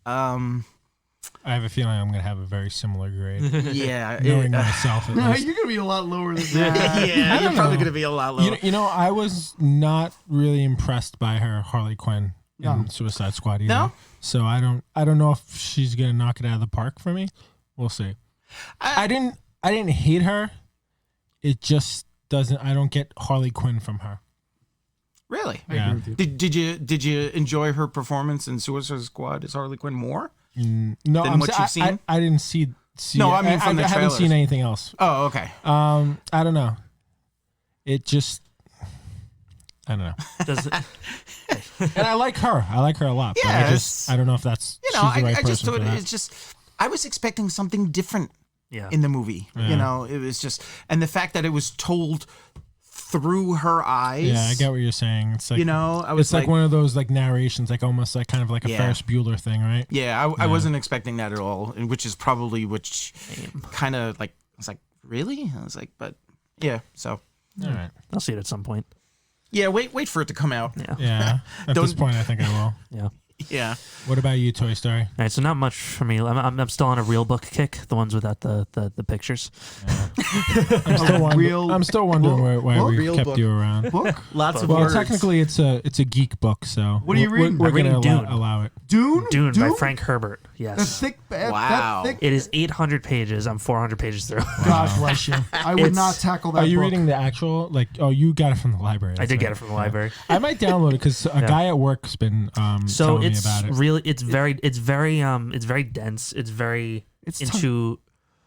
I have a feeling I'm going to have a very similar grade. Yeah, Knowing myself at No, least. you're gonna be a lot lower than that. yeah, you're probably know. going to be a lot lower. You know, I was not really impressed by her Harley Quinn in Suicide Squad either. No? So I don't know if she's gonna knock it out of the park for me. We'll see. I didn't hate her. It just doesn't. I don't get Harley Quinn from her. Really? I Yeah. agree with you. Did you enjoy her performance in Suicide Squad as Harley Quinn more? No, Than what you've seen? I didn't see. No, I mean from the I haven't trailers. seen anything else. Oh, okay. I don't know. It just. I don't know. Does it, And I like her. I like her a lot. But Yes. I don't know if that's You know, she's the right I just person thought for that. it's just. I was expecting something different yeah. in the movie. You know, it was just, and the fact that it was told through her eyes. Yeah, I get what you're saying. It's like You know, I was it's like one of those like narrations, like almost like kind of like a Yeah. Ferris Bueller thing, right? Yeah, I wasn't expecting that at all, and which is probably which kind of like I was like, really? I was like, but yeah, so All right. I'll see it at some point. yeah, wait for it to come out. Yeah. Yeah. At this point, I think I will. Yeah. Yeah, What about you, Toy Story? All right, so not much for me. I'm still on a real book kick, the ones without the pictures. I'm still wondering why we real kept book. you around. Book? lots of Well, words. technically, it's a geek book, so What are you reading? We're I'm reading gonna Dune. allow it. Dune? Dune by Frank Herbert. That Yes. thick. Wow. That thick. It is 800 pages. I'm 400 pages through. God bless you. I would It's- not tackle that. Are you book. reading the actual like? Oh, you got it from the library. I did get it from the library. I might download it because a guy at work's been So telling me it's about it. really it's very dense. It's very It's into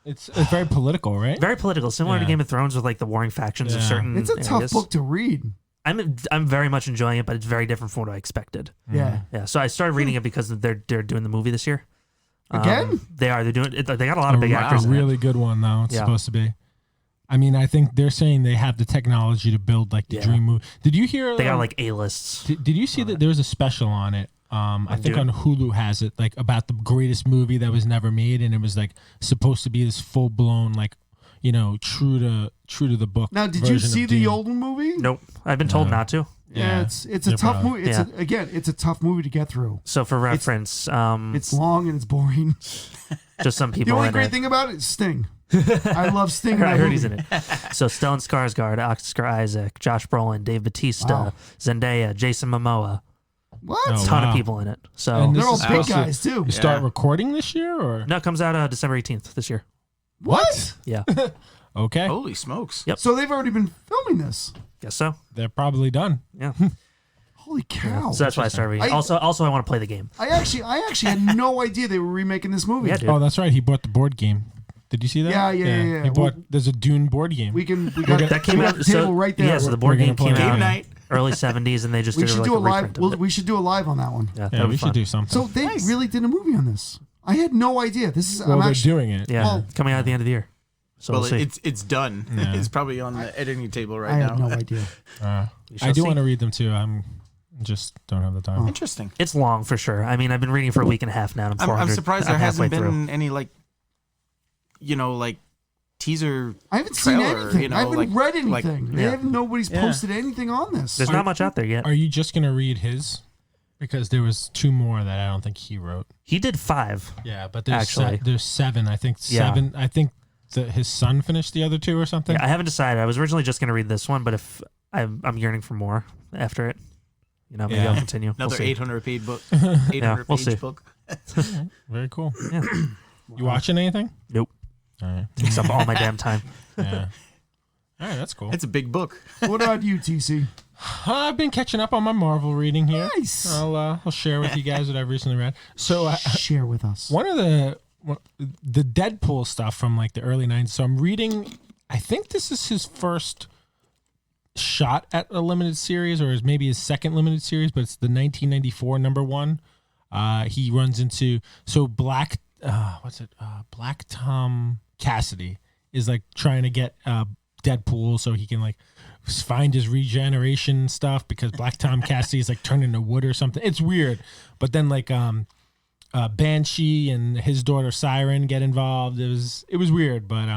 It's very political, right? very political, similar to Yeah. Game of Thrones with like the warring factions of Yeah. certain It's a tough areas. book to read. I'm very much enjoying it, but it's very different from what I expected. Yeah. Yeah, so I started reading it because they're doing the movie this year. Again? They are. They're doing it. They got a lot of big a actors. in it. really good one though. It's Yeah. supposed to be. I mean, I think they're saying they have the technology to build like the Yeah. dream movie. Did you hear? They got like A-lists. Did you see that there was a special on it? I think Dune. on Hulu has it like about the greatest movie that was never made, and it was like supposed to be this full blown like true to the book. Now, did you version of see the Dune. old movie? Nope, I've been told not to. Yeah, it's a They're tough probably- movie. It's a tough movie to get through. So for reference, It's long and it's boring. just some The people only in great it. thing about it is Sting. I love Sting. in I that heard movie. he's in it. So Stellan Skarsgård, Oscar Isaac, Josh Brolin, Dave Bautista, Wow. Zendaya, Jason Momoa. What? Oh, Ton wow. of people in it. So And They're this all is big supposed to guys too. Start Yeah. recording this year or no, it comes out December 18th this year. What? Yeah, okay? Holy smokes! Yep. So they've already been filming this. guess so. They're probably done. Yeah. Holy cow! So that's why I started reading. I- Also, I want to play the game. I actually had no idea they were remaking this movie. Yeah, dude. Oh, that's right. He bought the board game. Did you see that? Yeah. He bought. Well, there's a Dune board game. we got That came we out. got the table right there. Yeah, so the board We're game gonna came play it. out Game night. early 70s, and they just we did should like do a live. reprint of it. We should do a live on that one. Yeah, yeah, that'd we be should fun. do something. So they really did a movie on this. I had no idea. This is. well, I'm they're actually. doing it. Yeah, Well- coming out at the end of the year. So Well, we'll see. it's done. Yeah. It's probably on the editing table right I now. had no idea. We shall I do see. want to read them too. I'm just don't have the time. Interesting. It's long for sure. I mean, I've been reading for a week and a half now. And I'm 400. I'm surprised there halfway hasn't been through. any like teaser. I haven't seen trailer, anything. I haven't like- read like- anything. yeah. Nobody's posted anything on this. There's not much out there yet. Are you just gonna read his? Because there was 2 more that I don't think he wrote. He did 5. Yeah, but there's Actually. there's 7. I think Yeah. 7. I think his son finished the other 2 or something. Yeah, I haven't decided. I was originally just going to read this one, but if I'm yearning for more after it, maybe Yeah. I'll continue. Another we'll see. 800 page book. 800 we'll page see. book. Very cool. Yeah. You watching anything? Nope. All right. Takes up all my damn time. Yeah. All right, that's cool. It's a big book. What about you, TC? I've been catching up on my Marvel reading here. Nice. I'll share with you guys what I've recently read. So Share with us. one of the Deadpool stuff from like the early 90s. So I'm reading. I think this is his first shot at a limited series, or maybe his second limited series, but it's the 1994 #1. He runs into Black. Black Tom Cassidy is like trying to get Deadpool so he can like find his regeneration stuff because Black Tom Cassidy is like turned into wood or something. It's weird, but then like Banshee and his daughter Siren get involved. It was weird, but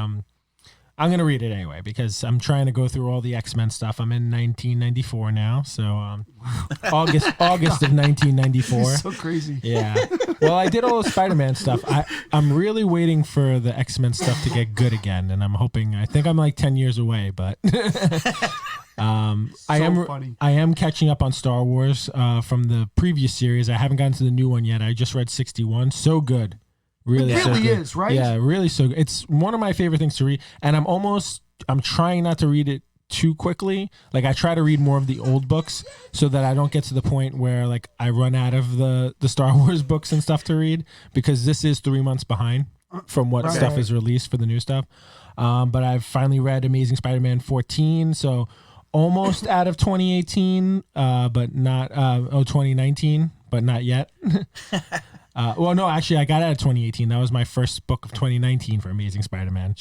I'm gonna read it anyway because I'm trying to go through all the X-Men stuff. I'm in 1994 now, so August of 1994. So crazy. Yeah. Well, I did all the Spider-Man stuff. I'm really waiting for the X-Men stuff to get good again, and I'm hoping. I think I'm like 10 years away, but Funny. I am catching up on Star Wars from the previous series. I haven't gotten to the new one yet. I just read 61. So good. Really, It so really good. is, right? Yeah, really so good. It's one of my favorite things to read, and I'm trying not to read it too quickly. Like I try to read more of the old books so that I don't get to the point where like I run out of the Star Wars books and stuff to read, because this is 3 months behind from what stuff is released for the new stuff. But I've finally read Amazing Spider-Man 14, so almost out of 2018, but not 2019, but not yet. Well, no, actually, I got out of 2018. That was my first book of 2019 for Amazing Spider-Man.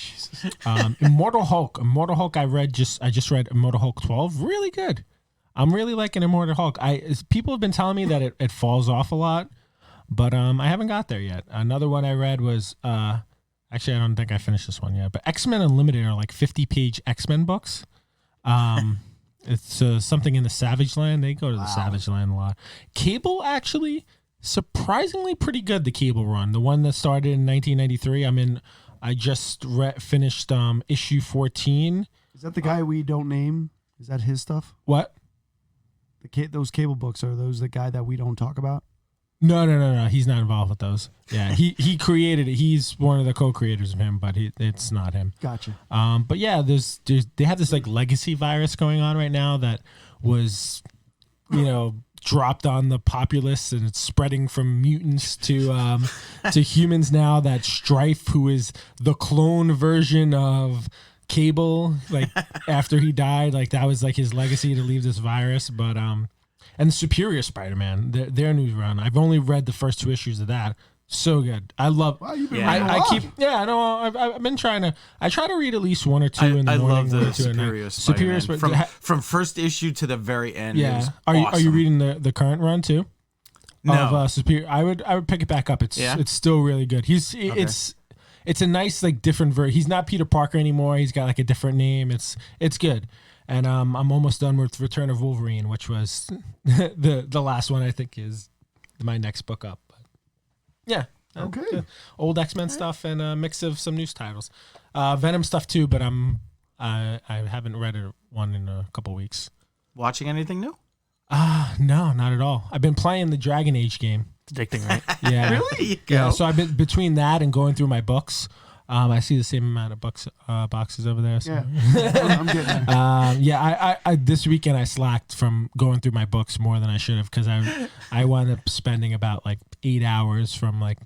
Immortal Hulk. I just read Immortal Hulk 12. Really good. I'm really liking Immortal Hulk. People have been telling me that it falls off a lot, but I haven't got there yet. Another one I read was actually, I don't think I finished this one yet, but X-Men Unlimited are like 50-page X-Men books. It's something in the Savage Land. They go to the Savage Land a lot. Cable actually. Surprisingly pretty good, the Cable run. The one that started in 1993. I just finished issue 14. Is that the guy we don't name? Is that his stuff? What? Those Cable books, are those the guy that we don't talk about? No. He's not involved with those. Yeah, he created it. He's one of the co-creators of him, but it's not him. Gotcha. But yeah, they have this like legacy virus going on right now that was, dropped on the populace, and it's spreading from mutants to humans now. That Strife, who is the clone version of Cable, like after he died, like that was like his legacy to leave this virus. But and the Superior Spider-Man, their new run, I've only read the first 2 issues of that. So good. I love. Wow, you've been I've been trying to. I try to read at least 1 or 2 in the I morning. love the 1 or 2 at night. Superior Spider-Man. From first issue to the very end. Yeah. It was Are you awesome. reading the current run too? No. Of Superior. I would pick it back up. It's still really good. It's a nice like different version. He's not Peter Parker anymore. He's got like a different name. It's good. And I'm almost done with Return of Wolverine, which was the last one I think is my next book up. But yeah. Okay. Old X-Men stuff and a mix of some news titles. Venom stuff too, but I haven't read one in a couple weeks. Watching anything new? No, not at all. I've been playing the Dragon Age game. It's addicting, right? Yeah. Really? There you go. Yeah, so I've been between that and going through my books. I see the same amount of boxes over there. So. Yeah. I'm getting there. I this weekend I slacked from going through my books more than I should have, because I wound up spending about like 8 hours from like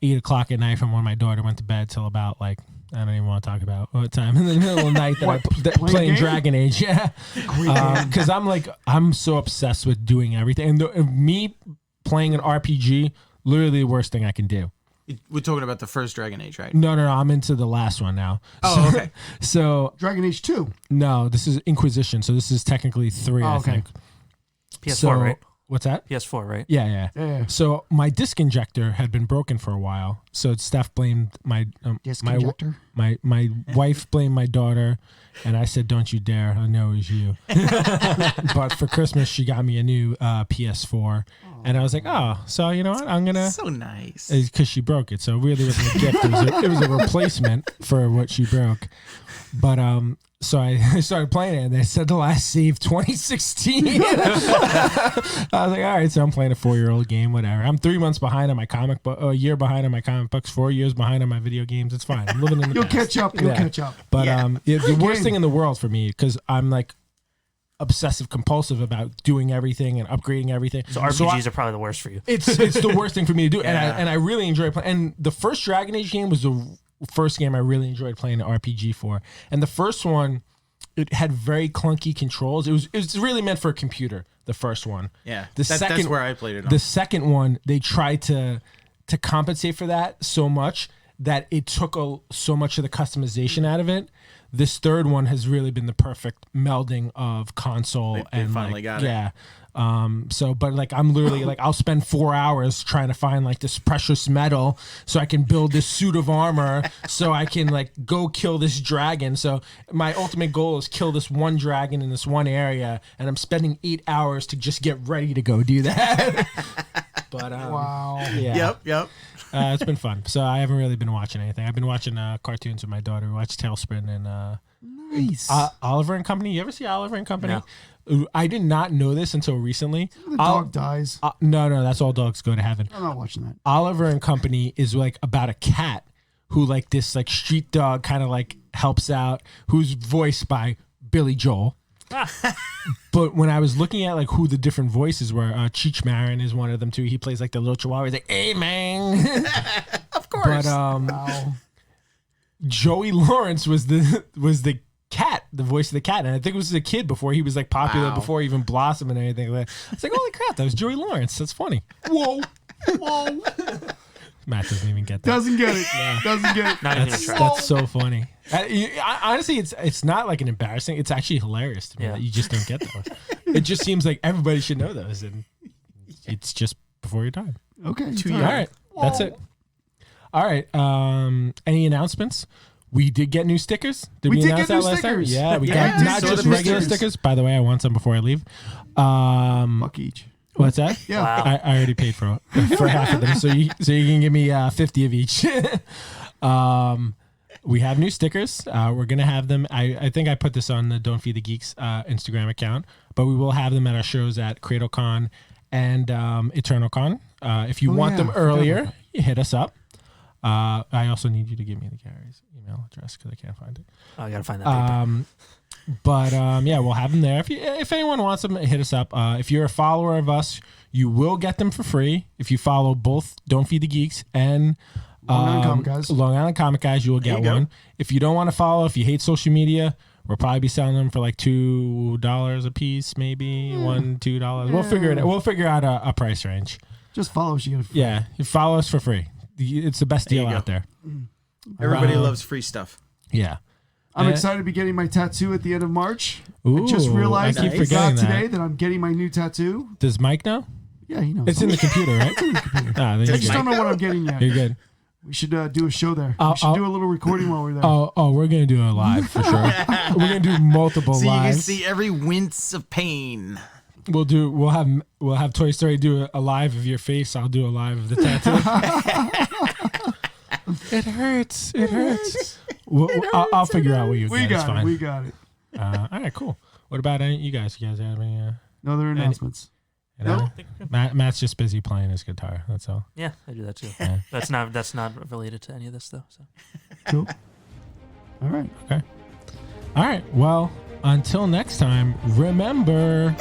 8 o'clock at night from when my daughter went to bed till about like, I don't even want to talk about what time in the middle of the night that playing Dragon Age. Yeah. Because I'm so obsessed with doing everything. And me playing an RPG, literally the worst thing I can do. We're talking about the first Dragon Age, right? No, I'm into the last one now. Oh, okay. So Dragon Age 2. no, this is Inquisition. So this is technically 3, I think. PS4, right? What's that? PS4, right? Yeah. So my disc injector had been broken for a while. So Steph blamed my Disc my injector? my wife blamed my daughter, and I said, "Don't you dare! I know it was you." But for Christmas, she got me a new PS4, and I was like, "Oh, so you know what? I'm gonna." So nice. Because she broke it, so it really wasn't a gift. It was a replacement for what she broke. But so I started playing it, and they said the last save 2016. I was like, all right, so I'm playing a 4-year-old game, whatever. I'm 3 months behind on my comic book, a year behind on my comic books, 4 years behind on my video games. It's fine. I'm living in the You'll past. catch up. You'll catch up. But Yeah. the worst thing in the world for me, because I'm like obsessive compulsive about doing everything and upgrading everything. So RPGs are probably the worst for you. It's the worst thing for me to do, Yeah. and I really enjoy playing. And the first Dragon Age game was the first game I really enjoyed playing an RPG for. And the first one, it had very clunky controls. It was really meant for a computer. The first one, Yeah. that's where I played it on. The second one, they tried to compensate for that so much that it took so much of the customization out of it this third one has really been the perfect melding of console They and finally got it. yeah. So, but like I'm literally like I'll spend 4 hours trying to find like this precious metal so I can build this suit of armor so I can like go kill this dragon. So my ultimate goal is kill this one dragon in this one area, and I'm spending 8 hours to just get ready to go do that. But Wow. yeah. Yep. It's been fun. So I haven't really been watching anything. I've been watching cartoons with my daughter. We watched Tailspin and Nice. Oliver and Company. You ever see Oliver and Company? I did not know this until recently. The dog dies. No, that's all dogs go to heaven. I'm not watching that. Oliver and Company is like about a cat who like this like street dog kind of like helps out, who's voiced by Billy Joel. But when I was looking at like who the different voices were, Cheech Marin is one of them too. He plays like the little chihuahua. He's like, "Hey man," Of course. but Joey Lawrence was the cat, the voice of the cat, and I think it was a kid before he was like popular, Wow. before he even blossomed and anything. Like, it's like, holy crap, that was Joey Lawrence. That's funny. Whoa. Matt doesn't even get that. Doesn't get it. Doesn't get it. Not even a try. That's so funny. Honestly, it's not like an embarrassing. It's actually hilarious to me Yeah. that you just don't get those. It just seems like everybody should know those, and it's just before your time. Okay. 2 all years. All right, that's it. All right. Any announcements? We did get new stickers. Did We we did announce get new that last time? stickers. Yeah, we Yeah, got we not did. just So the regular stickers. stickers. By the way, I want some before I leave. Buck each. What's that? Yeah. Wow. I already paid for half of them, so you can give me 50 of each. We have new stickers. We're gonna have them. I think I put this on the Don't Feed the Geeks Instagram account, but we will have them at our shows at CradleCon and EternalCon. If you want yeah, them I forgot about earlier, that. you hit us up. I also need you to give me the Gary's email address because I can't find it. Oh, I gotta find that paper. But yeah, we'll have them there. If anyone wants them, hit us up. If you're a follower of us, you will get them for free. If you follow both Don't Feed the Geeks and Long Island Comic Guys. Long Island Comic Guys, you will There get you go. one. If you don't want to follow, if you hate social media, we'll probably be selling them for like $2 a piece, maybe $1-2. We'll figure it out. We'll figure out a price range. Just follow us. You get a Yeah, you follow us for free. It's the best There deal you go. out there. Everybody loves free stuff. Yeah. I'm excited to be getting my tattoo at the end of March. Ooh, I just realized I keep Nice. forgetting today that. that I'm getting my new tattoo. Does Mike know? Yeah, he knows. It's in the computer, right? Ah, then I you're just good. don't know what I'm getting yet. You're good. We should do a show there. I'll- We should do a little recording while we're there. Oh, we're gonna do a live for sure. We're gonna do multiple So you can lives. see every wince of pain. We'll have Toy Story do a live of your face. I'll do a live of the tattoo. It hurts. It hurts. I'll figure out what you we get. It's got it. fine. We got it. All right, cool. What about you guys? You guys have any? No other announcements. Nope. Matt's just busy playing his guitar. That's all. Yeah, I do that too. Yeah. That's not related to any of this though. So Cool. All right. Okay. All right. Well, until next time, remember.